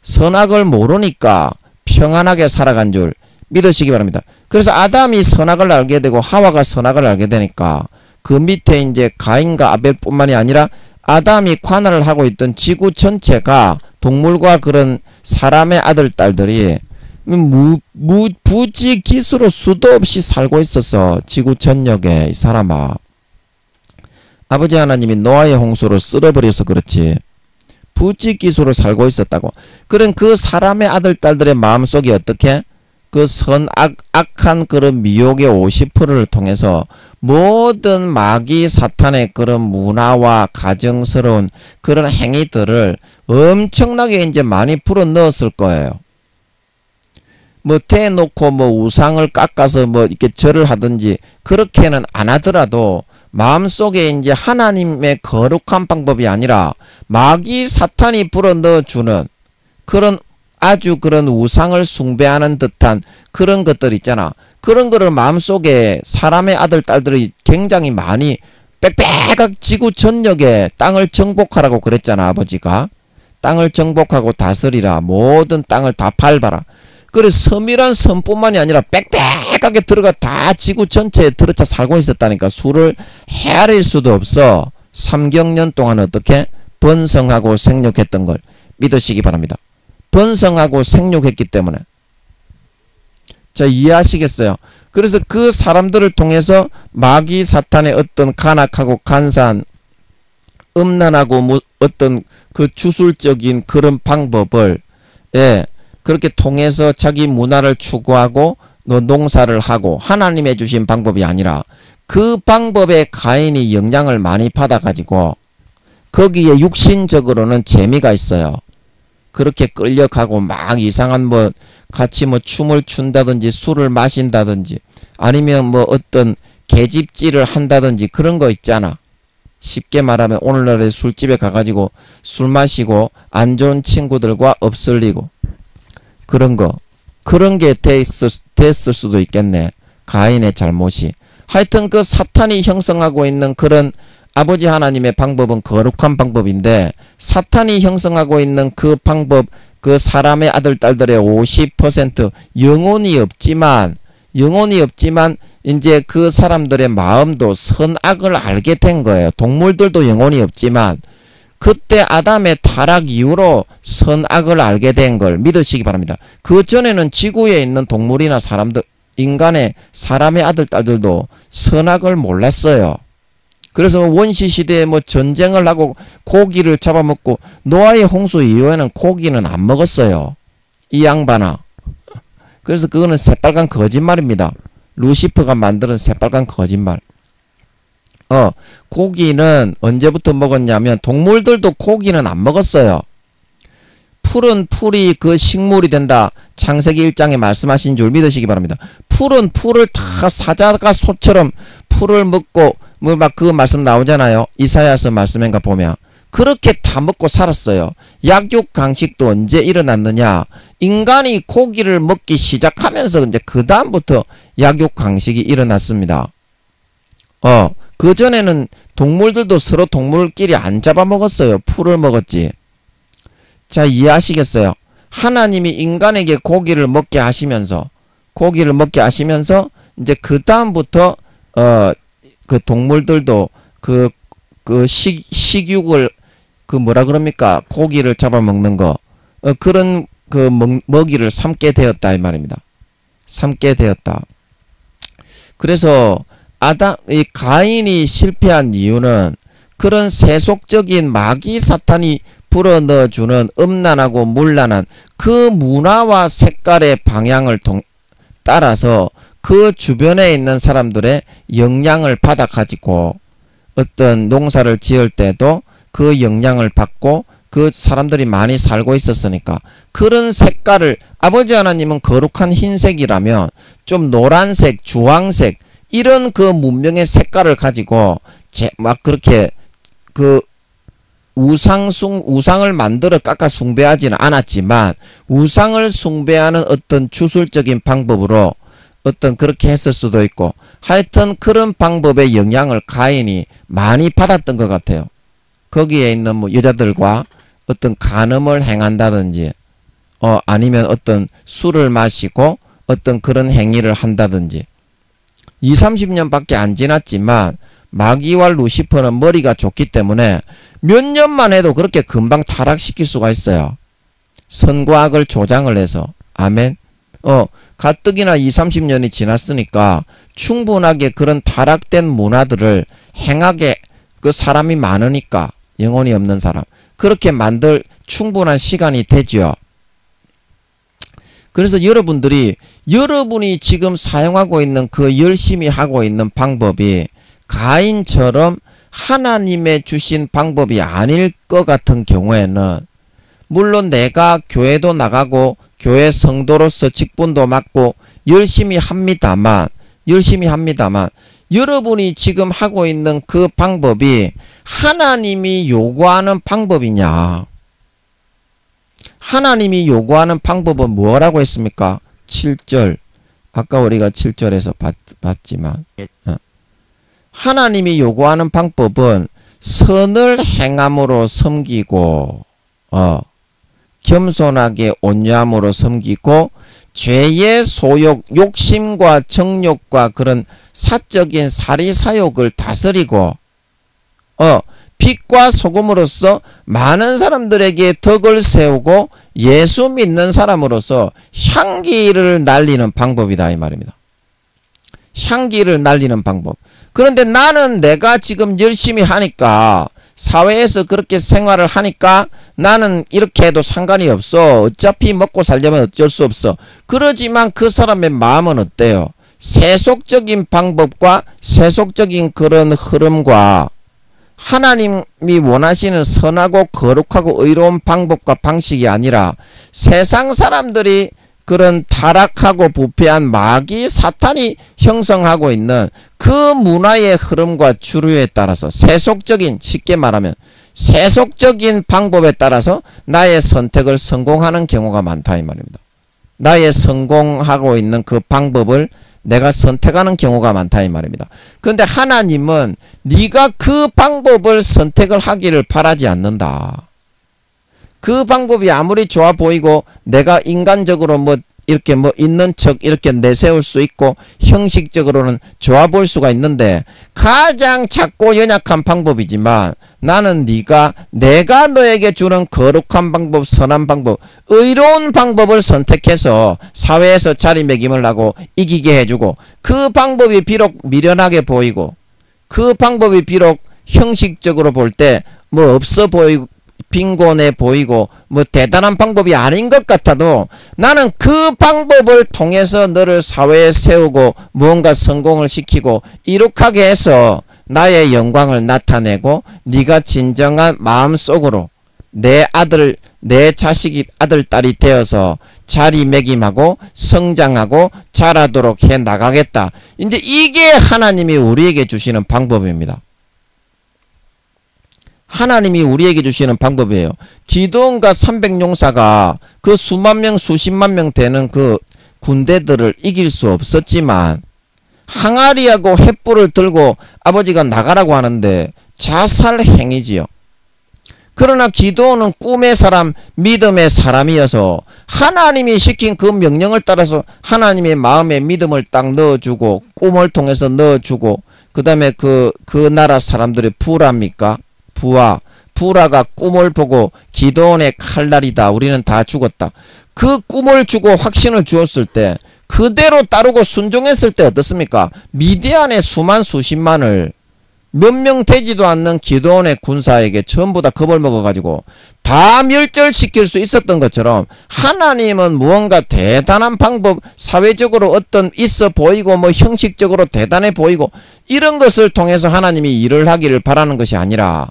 선악을 모르니까 평안하게 살아간 줄 믿으시기 바랍니다. 그래서 아담이 선악을 알게 되고 하와가 선악을 알게 되니까 그 밑에 이제 가인과 아벨뿐만이 아니라 아담이 관할을 하고 있던 지구 전체가 동물과 그런 사람의 아들, 딸들이 부지기수로 수도 없이 살고 있었어. 지구 전역에 이 사람아. 아버지 하나님이 노아의 홍수로 쓸어버려서 그렇지. 부지기수로 살고 있었다고. 그런 그 사람의 아들, 딸들의 마음속에 어떻게 그 악한 그런 미혹의 50%를 통해서 모든 마귀 사탄의 그런 문화와 가정스러운 그런 행위들을 엄청나게 이제 많이 불어 넣었을 거예요. 뭐 대놓고 뭐 우상을 깎아서 뭐 이렇게 절을 하든지 그렇게는 안 하더라도 마음속에 이제 하나님의 거룩한 방법이 아니라 마귀 사탄이 불어 넣어주는 그런 아주 그런 우상을 숭배하는 듯한 그런 것들 있잖아. 그런 거를 마음속에 사람의 아들, 딸들이 굉장히 많이 빽빽하게 지구 전역에 땅을 정복하라고 그랬잖아. 아버지가. 땅을 정복하고 다스리라. 모든 땅을 다 밟아라. 그래 섬이란 섬뿐만이 아니라 빽빽하게 들어가 다 지구 전체에 들어차 살고 있었다니까. 수를 헤아릴 수도 없어. 3경년 동안 어떻게 번성하고 생육했던 걸 믿으시기 바랍니다. 번성하고 생육했기 때문에. 자, 이해하시겠어요? 그래서 그 사람들을 통해서 마귀 사탄의 어떤 간악하고 간사한 음란하고 어떤 그 주술적인 그런 방법을 그렇게 통해서 자기 문화를 추구하고 농사를 하고 하나님의 주신 방법이 아니라 그 방법에 가인이 영향을 많이 받아가지고 거기에 육신적으로는 재미가 있어요. 그렇게 끌려가고 막 이상한 뭐 같이 뭐 춤을 춘다든지 술을 마신다든지 아니면 뭐 어떤 계집질을 한다든지 그런 거 있잖아. 쉽게 말하면 오늘날에 술집에 가가지고 술 마시고 안 좋은 친구들과 엎슬리고 그런 거. 그런 게 됐을 수도 있겠네. 가인의 잘못이. 하여튼 그 사탄이 형성하고 있는 그런 아버지 하나님의 방법은 거룩한 방법인데 사탄이 형성하고 있는 그 방법, 그 사람의 아들, 딸들의 50% 영혼이 없지만 이제 그 사람들의 마음도 선악을 알게 된 거예요. 동물들도 영혼이 없지만 그때 아담의 타락 이후로 선악을 알게 된 걸 믿으시기 바랍니다. 그 전에는 지구에 있는 동물이나 사람들 인간의 사람의 아들 딸들도 선악을 몰랐어요. 그래서 원시 시대에 뭐 전쟁을 하고 고기를 잡아먹고 노아의 홍수 이후에는 고기는 안 먹었어요. 이 양반아. 그래서 그거는 새빨간 거짓말입니다. 루시퍼가 만드는 새빨간 거짓말. 고기는 언제부터 먹었냐면 동물들도 고기는 안 먹었어요. 풀은 풀이 그 식물이 된다. 창세기 1장에 말씀하신 줄 믿으시기 바랍니다. 풀은 풀을 다 사자가 소처럼 풀을 먹고 뭐 막 그 말씀 나오잖아요. 이사야서 말씀인가 보면 그렇게 다 먹고 살았어요. 약육 강식도 언제 일어났느냐? 인간이 고기를 먹기 시작하면서 이제 그 다음부터 약육 강식이 일어났습니다. 그 전에는 동물들도 서로 동물끼리 안 잡아먹었어요. 풀을 먹었지. 자, 이해하시겠어요? 하나님이 인간에게 고기를 먹게 하시면서 이제 그 다음부터 그 동물들도 그 식육을 그 뭐라 그럽니까? 고기를 잡아먹는 거 그런 그 먹이를 삼게 되었다 이 말입니다. 삼게 되었다. 그래서 이 가인이 실패한 이유는 그런 세속적인 마귀 사탄이 불어넣어주는 음란하고 문란한 그 문화와 색깔의 방향을 따라서 그 주변에 있는 사람들의 영향을 받아가지고 어떤 농사를 지을 때도 그 영향을 받고 그 사람들이 많이 살고 있었으니까 그런 색깔을 아버지 하나님은 거룩한 흰색이라면 좀 노란색, 주황색 이런 그 문명의 색깔을 가지고 막 그렇게 그 우상을 만들어 깎아 숭배하지는 않았지만 우상을 숭배하는 어떤 주술적인 방법으로 어떤 그렇게 했을 수도 있고 하여튼 그런 방법의 영향을 가인이 많이 받았던 것 같아요. 거기에 있는 뭐 여자들과 어떤 간음을 행한다든지 아니면 어떤 술을 마시고 어떤 그런 행위를 한다든지 20-30년밖에 안 지났지만 마귀와 루시퍼는 머리가 좋기 때문에 몇 년만 해도 그렇게 금방 타락시킬 수가 있어요. 선과 악을 조장을 해서. 아멘. 가뜩이나 20-30년이 지났으니까 충분하게 그런 타락된 문화들을 행하게 그 사람이 많으니까 영혼이 없는 사람 그렇게 만들 충분한 시간이 되죠. 그래서 여러분이 지금 사용하고 있는 그 열심히 하고 있는 방법이 가인처럼 하나님의 주신 방법이 아닐 것 같은 경우에는 물론 내가 교회도 나가고 교회 성도로서 직분도 맡고 열심히 합니다만 여러분이 지금 하고 있는 그 방법이 하나님이 요구하는 방법이냐? 하나님이 요구하는 방법은 뭐라고 했습니까? 7절. 아까 우리가 7절에서 봤지만 하나님이 요구하는 방법은 선을 행함으로 섬기고 겸손하게 온유함으로 섬기고 죄의 소욕, 욕심과 정욕과 그런 사적인 사리사욕을 다스리고 빛과 소금으로서 많은 사람들에게 덕을 세우고 예수 믿는 사람으로서 향기를 날리는 방법이다 이 말입니다. 향기를 날리는 방법. 그런데 나는 내가 지금 열심히 하니까 사회에서 그렇게 생활을 하니까 나는 이렇게 해도 상관이 없어. 어차피 먹고 살려면 어쩔 수 없어. 그러지만 그 사람의 마음은 어때요? 세속적인 방법과 세속적인 그런 흐름과 하나님이 원하시는 선하고 거룩하고 의로운 방법과 방식이 아니라 세상 사람들이 그런 타락하고 부패한 마귀 사탄이 형성하고 있는 그 문화의 흐름과 주류에 따라서 쉽게 말하면 세속적인 방법에 따라서 나의 선택을 성공하는 경우가 많다 이 말입니다. 나의 성공하고 있는 그 방법을 내가 선택하는 경우가 많다 이 말입니다. 그런데 하나님은 네가 그 방법을 선택을 하기를 바라지 않는다. 그 방법이 아무리 좋아 보이고 내가 인간적으로 뭐 이렇게 뭐 있는 척 이렇게 내세울 수 있고 형식적으로는 좋아 보일 수가 있는데 가장 작고 연약한 방법이지만 나는 내가 너에게 주는 거룩한 방법, 선한 방법, 의로운 방법을 선택해서 사회에서 자리매김을 하고 이기게 해주고 그 방법이 비록 미련하게 보이고 그 방법이 비록 형식적으로 볼 때 뭐 없어 보이고 빈곤해 보이고 뭐 대단한 방법이 아닌 것 같아도 나는 그 방법을 통해서 너를 사회에 세우고 무언가 성공을 시키고 이룩하게 해서 나의 영광을 나타내고 네가 진정한 마음속으로 내 아들 내 자식이 아들 딸이 되어서 자리매김하고 성장하고 자라도록 해 나가겠다. 이제 이게 하나님이 우리에게 주시는 방법입니다. 하나님이 우리에게 주시는 방법이에요. 기드온과 300용사가 그 수만 명 수십만 명 되는 그 군대들을 이길 수 없었지만 항아리하고 횃불을 들고 아버지가 나가라고 하는데 자살 행위지요. 그러나 기드온은 꿈의 사람, 믿음의 사람이어서 하나님이 시킨 그 명령을 따라서 하나님의 마음에 믿음을 딱 넣어주고 꿈을 통해서 넣어주고 그 다음에 그 나라 사람들이 부라입니까? 부라가 꿈을 보고 기드온의 칼날이다. 우리는 다 죽었다. 그 꿈을 주고 확신을 주었을 때 그대로 따르고 순종했을 때 어떻습니까? 미디안의 수만 수십만을 몇 명 되지도 않는 기드온의 군사에게 전부 다 겁을 먹어가지고 다 멸절시킬 수 있었던 것처럼 하나님은 무언가 대단한 방법, 사회적으로 어떤 있어 보이고 뭐 형식적으로 대단해 보이고 이런 것을 통해서 하나님이 일을 하기를 바라는 것이 아니라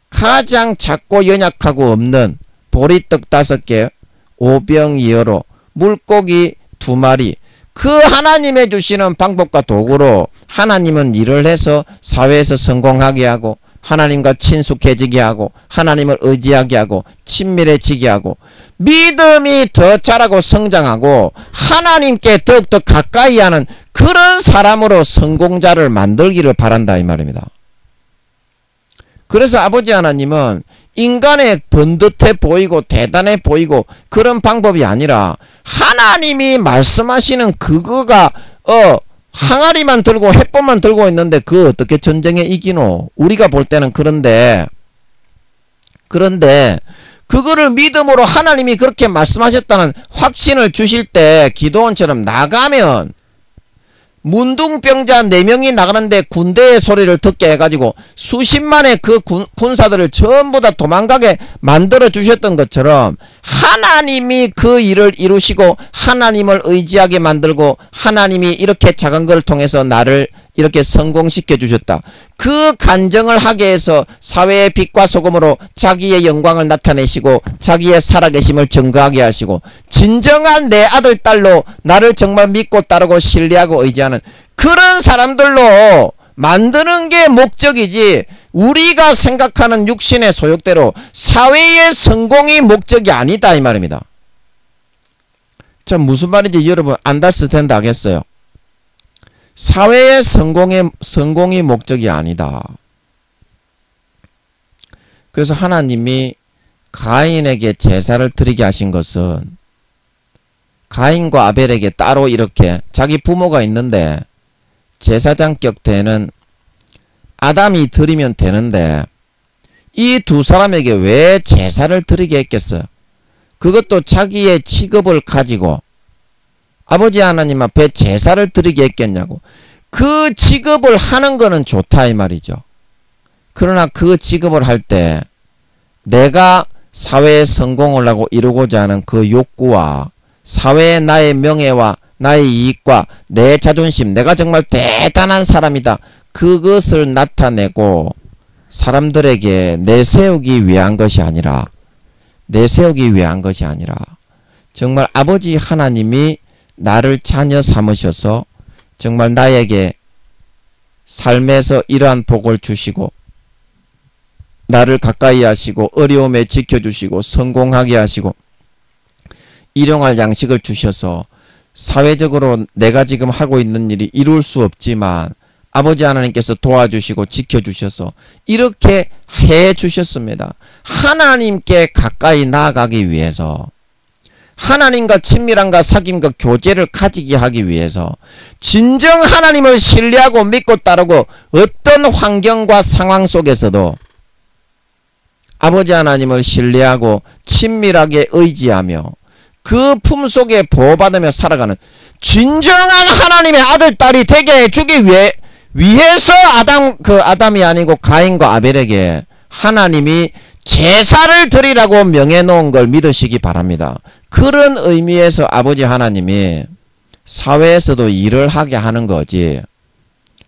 가장 작고 연약하고 없는 보리떡 5개, 오병이어로 물고기 2마리 그 하나님의 주시는 방법과 도구로 하나님은 일을 해서 사회에서 성공하게 하고 하나님과 친숙해지게 하고 하나님을 의지하게 하고 친밀해지게 하고 믿음이 더 자라고 성장하고 하나님께 더욱더 가까이 하는 그런 사람으로 성공자를 만들기를 바란다 이 말입니다. 그래서 아버지 하나님은 인간의 번듯해 보이고 대단해 보이고 그런 방법이 아니라 하나님이 말씀하시는 그거가 항아리만 들고 햇볕만 들고 있는데 그 어떻게 전쟁에 이기노? 우리가 볼 때는 그런데 그거를 믿음으로 하나님이 그렇게 말씀하셨다는 확신을 주실 때 기드온처럼 나가면 문둥병자 4명이 나가는데 군대의 소리를 듣게 해가지고 수십만의 그 군사들을 전부 다 도망가게 만들어 주셨던 것처럼 하나님이 그 일을 이루시고 하나님을 의지하게 만들고 하나님이 이렇게 작은 걸 통해서 나를 이렇게 성공시켜 주셨다. 그 간증을 하게 해서 사회의 빛과 소금으로 자기의 영광을 나타내시고 자기의 살아계심을 증거하게 하시고 진정한 내 아들 딸로 나를 정말 믿고 따르고 신뢰하고 의지하는 그런 사람들로 만드는 게 목적이지 우리가 생각하는 육신의 소욕대로 사회의 성공이 목적이 아니다 이 말입니다. 참 무슨 말인지 여러분 안달스 텐데 하겠어요. 사회의 성공이 목적이 아니다. 그래서 하나님이 가인에게 제사를 드리게 하신 것은 가인과 아벨에게 따로 이렇게 자기 부모가 있는데 제사장 격대는 아담이 드리면 되는데 이 두 사람에게 왜 제사를 드리게 했겠어요? 그것도 자기의 직업을 가지고 아버지 하나님 앞에 제사를 드리게 했겠냐고. 그 직업을 하는 거는 좋다 이 말이죠. 그러나 그 직업을 할 때 내가 사회에 성공을 하고 이루고자 하는 그 욕구와 사회의 나의 명예와 나의 이익과 내 자존심, 내가 정말 대단한 사람이다. 그것을 나타내고 사람들에게 내세우기 위한 것이 아니라 정말 아버지 하나님이 나를 자녀 삼으셔서 정말 나에게 삶에서 이러한 복을 주시고 나를 가까이 하시고 어려움에 지켜주시고 성공하게 하시고 일용할 양식을 주셔서 사회적으로 내가 지금 하고 있는 일이 이룰 수 없지만 아버지 하나님께서 도와주시고 지켜주셔서 이렇게 해주셨습니다. 하나님께 가까이 나아가기 위해서 하나님과 친밀함과 사귐과 교제를 가지게 하기 위해서 진정 하나님을 신뢰하고 믿고 따르고 어떤 환경과 상황 속에서도 아버지 하나님을 신뢰하고 친밀하게 의지하며 그 품속에 보호받으며 살아가는 진정한 하나님의 아들, 딸이 되게 해주기 위해서 아담이 아니고 가인과 아벨에게 하나님이 제사를 드리라고 명해놓은 걸 믿으시기 바랍니다. 그런 의미에서 아버지 하나님이 사회에서도 일을 하게 하는 거지,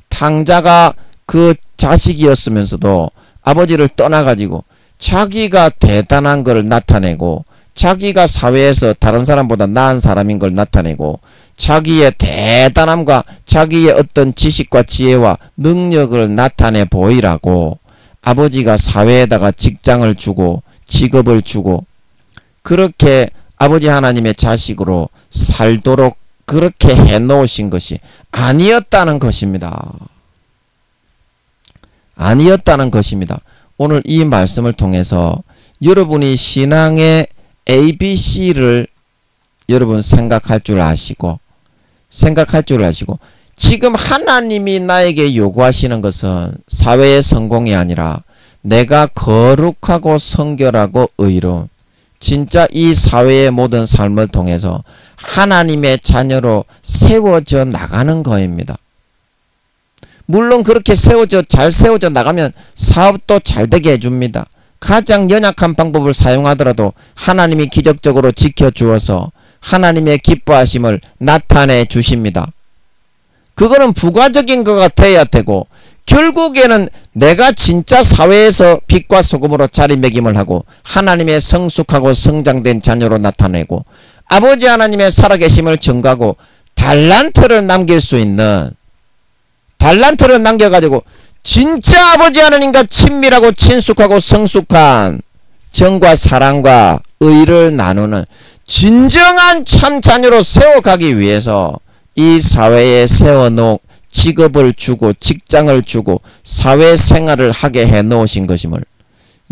탕자가 그 자식이었으면서도 아버지를 떠나가지고 자기가 대단한 걸 나타내고 자기가 사회에서 다른 사람보다 나은 사람인 걸 나타내고 자기의 대단함과 자기의 어떤 지식과 지혜와 능력을 나타내 보이라고 아버지가 사회에다가 직장을 주고 직업을 주고 그렇게 아버지 하나님의 자식으로 살도록 그렇게 해놓으신 것이 아니었다는 것입니다. 아니었다는 것입니다. 오늘 이 말씀을 통해서 여러분이 신앙의 ABC를 여러분 생각할 줄 아시고 지금 하나님이 나에게 요구하시는 것은 사회의 성공이 아니라 내가 거룩하고 성결하고 의로운 진짜 이 사회의 모든 삶을 통해서 하나님의 자녀로 세워져 나가는 거입니다. 물론 그렇게 잘 세워져 나가면 사업도 잘 되게 해줍니다. 가장 연약한 방법을 사용하더라도 하나님이 기적적으로 지켜주어서 하나님의 기뻐하심을 나타내 주십니다. 그거는 부가적인 거가 돼야 되고 결국에는 내가 진짜 사회에서 빛과 소금으로 자리매김을 하고 하나님의 성숙하고 성장된 자녀로 나타내고 아버지 하나님의 살아계심을 증거하고 달란트를 남길 수 있는, 달란트를 남겨가지고 진짜 아버지 하나님과 친밀하고 친숙하고 성숙한 정과 사랑과 의를 나누는 진정한 참 자녀로 세워가기 위해서 이 사회에 세워놓은 직업을 주고 직장을 주고 사회생활을 하게 해놓으신 것임을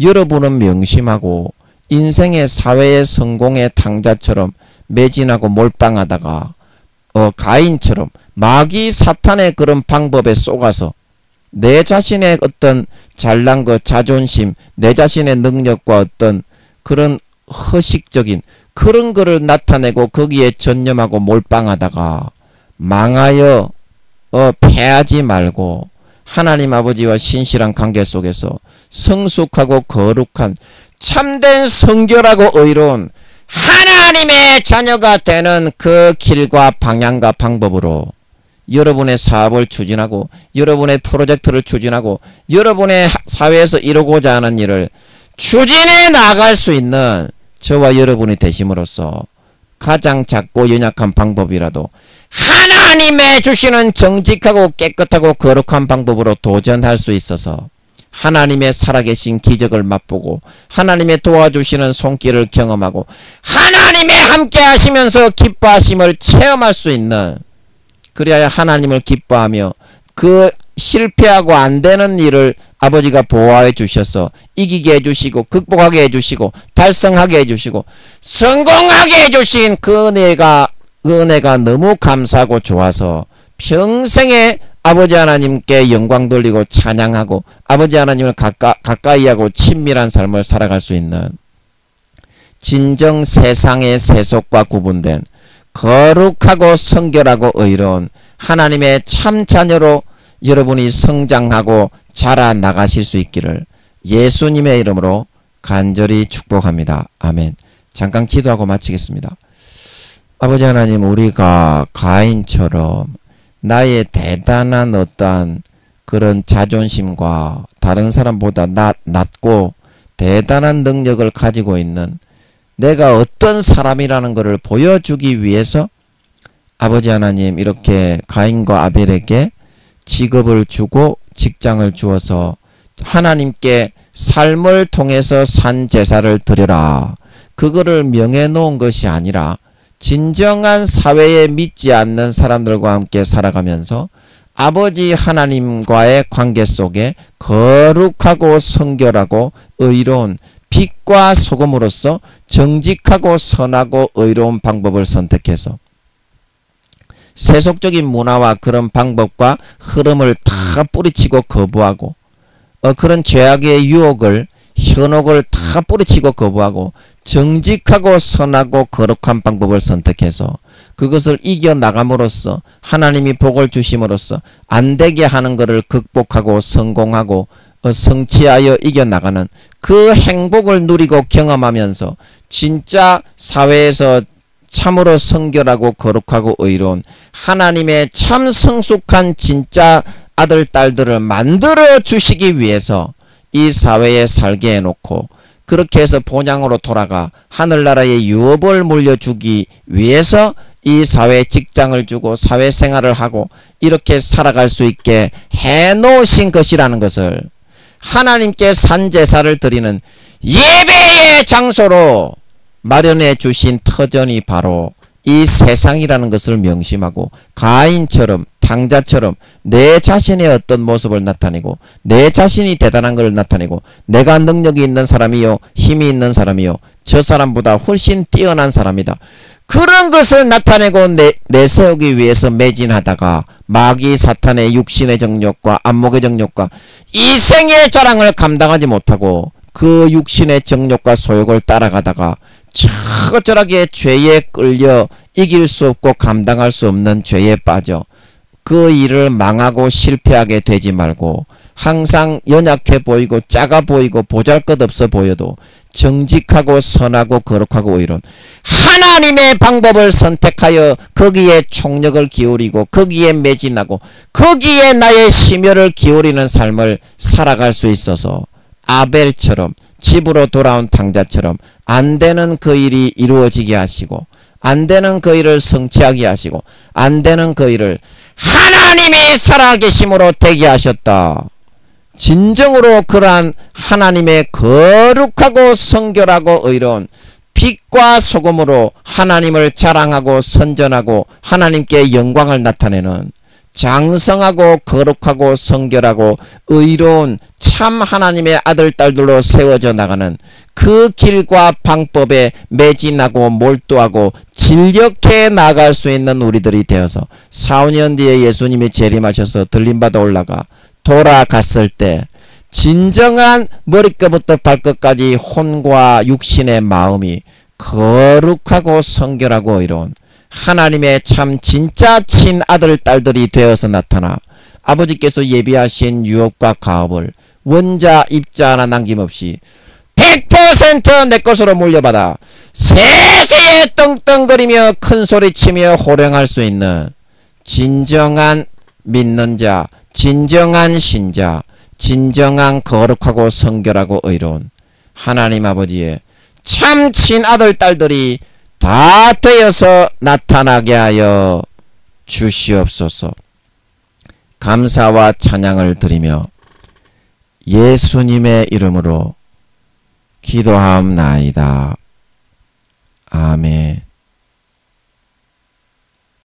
여러분은 명심하고 인생의 사회의 성공의 탕자처럼 매진하고 몰빵하다가 가인처럼 마귀 사탄의 그런 방법에 속아서 내 자신의 어떤 잘난 것, 자존심, 내 자신의 능력과 어떤 그런 허식적인 그런 거를 나타내고 거기에 전념하고 몰빵하다가 망하여 패하지 말고 하나님 아버지와 신실한 관계 속에서 성숙하고 거룩한 참된 성결하고 의로운 하나님의 자녀가 되는 그 길과 방향과 방법으로 여러분의 사업을 추진하고 여러분의 프로젝트를 추진하고 여러분의 사회에서 이루고자 하는 일을 추진해 나갈 수 있는 저와 여러분이 되심으로써 가장 작고 연약한 방법이라도 하나님의 주시는 정직하고 깨끗하고 거룩한 방법으로 도전할 수 있어서 하나님의 살아계신 기적을 맛보고 하나님의 도와주시는 손길을 경험하고 하나님의 함께 하시면서 기뻐하심을 체험할 수 있는, 그래야 하나님을 기뻐하며 그 실패하고 안 되는 일을 아버지가 보호해 주셔서 이기게 해주시고 극복하게 해주시고 달성하게 해주시고 성공하게 해주신 그 은혜가 너무 감사하고 좋아서 평생에 아버지 하나님께 영광 돌리고 찬양하고 아버지 하나님을 가까이하고 친밀한 삶을 살아갈 수 있는 진정 세상의 세속과 구분된 거룩하고 성결하고 의로운 하나님의 참 자녀로 여러분이 성장하고 자라나가실 수 있기를 예수님의 이름으로 간절히 축복합니다. 아멘. 잠깐 기도하고 마치겠습니다. 아버지 하나님, 우리가 가인처럼 나의 대단한 어떠한 그런 자존심과 다른 사람보다 낮고 대단한 능력을 가지고 있는 내가 어떤 사람이라는 것을 보여주기 위해서 아버지 하나님 이렇게 가인과 아벨에게 직업을 주고 직장을 주어서 하나님께 삶을 통해서 산 제사를 드려라, 그거를 명해놓은 것이 아니라 진정한 사회에 믿지 않는 사람들과 함께 살아가면서 아버지 하나님과의 관계 속에 거룩하고 성결하고 의로운 빛과 소금으로서 정직하고 선하고 의로운 방법을 선택해서 세속적인 문화와 그런 방법과 흐름을 다 뿌리치고 거부하고 그런 죄악의 유혹을 현혹을 다 뿌리치고 거부하고 정직하고 선하고 거룩한 방법을 선택해서 그것을 이겨나감으로써 하나님이 복을 주심으로써 안되게 하는 것을 극복하고 성공하고 성취하여 이겨나가는 그 행복을 누리고 경험하면서 진짜 사회에서 참으로 성결하고 거룩하고 의로운 하나님의 참 성숙한 진짜 아들 딸들을 만들어 주시기 위해서 이 사회에 살게 해놓고 그렇게 해서 본향으로 돌아가 하늘나라의 유업을 물려주기 위해서 이 사회에 직장을 주고 사회생활을 하고 이렇게 살아갈 수 있게 해놓으신 것이라는 것을 하나님께 산제사를 드리는 예배의 장소로 마련해 주신 터전이 바로 이 세상이라는 것을 명심하고 가인처럼 탕자처럼 내 자신의 어떤 모습을 나타내고 내 자신이 대단한 것을 나타내고 내가 능력이 있는 사람이요 힘이 있는 사람이요 저 사람보다 훨씬 뛰어난 사람이다. 그런 것을 나타내고 내세우기 위해서 매진하다가 마귀 사탄의 육신의 정욕과 안목의 정욕과 이생의 자랑을 감당하지 못하고 그 육신의 정욕과 소욕을 따라가다가 처절하게 죄에 끌려 이길 수 없고 감당할 수 없는 죄에 빠져 그 일을 망하고 실패하게 되지 말고 항상 연약해 보이고 작아 보이고 보잘것없어 보여도 정직하고 선하고 거룩하고 의로운 하나님의 방법을 선택하여 거기에 총력을 기울이고 거기에 매진하고 거기에 나의 심혈을 기울이는 삶을 살아갈 수 있어서 아벨처럼 집으로 돌아온 탕자처럼 안되는 그 일이 이루어지게 하시고 안되는 그 일을 성취하게 하시고 안되는 그 일을 하나님이 살아계심으로 되게 하셨다. 진정으로 그러한 하나님의 거룩하고 성결하고 의로운 빛과 소금으로 하나님을 자랑하고 선전하고 하나님께 영광을 나타내는 장성하고 거룩하고 성결하고 의로운 참 하나님의 아들 딸들로 세워져 나가는 그 길과 방법에 매진하고 몰두하고 진력해 나갈 수 있는 우리들이 되어서 4, 5년 뒤에 예수님이 재림하셔서 들림받아 올라가 돌아갔을 때 진정한 머리끝부터 발끝까지 혼과 육신의 마음이 거룩하고 성결하고 의로운 하나님의 참 진짜 친아들 딸들이 되어서 나타나 아버지께서 예비하신 유업과 가업을 원자 입자 하나 남김없이 100% 내 것으로 물려받아 세세에 떵떵거리며 큰소리치며 호령할 수 있는 진정한 믿는 자, 진정한 신자, 진정한 거룩하고 성결하고 의로운 하나님 아버지의 참 친아들 딸들이 다 되어서 나타나게 하여 주시옵소서. 감사와 찬양을 드리며 예수님의 이름으로 기도하옵나이다. 아멘.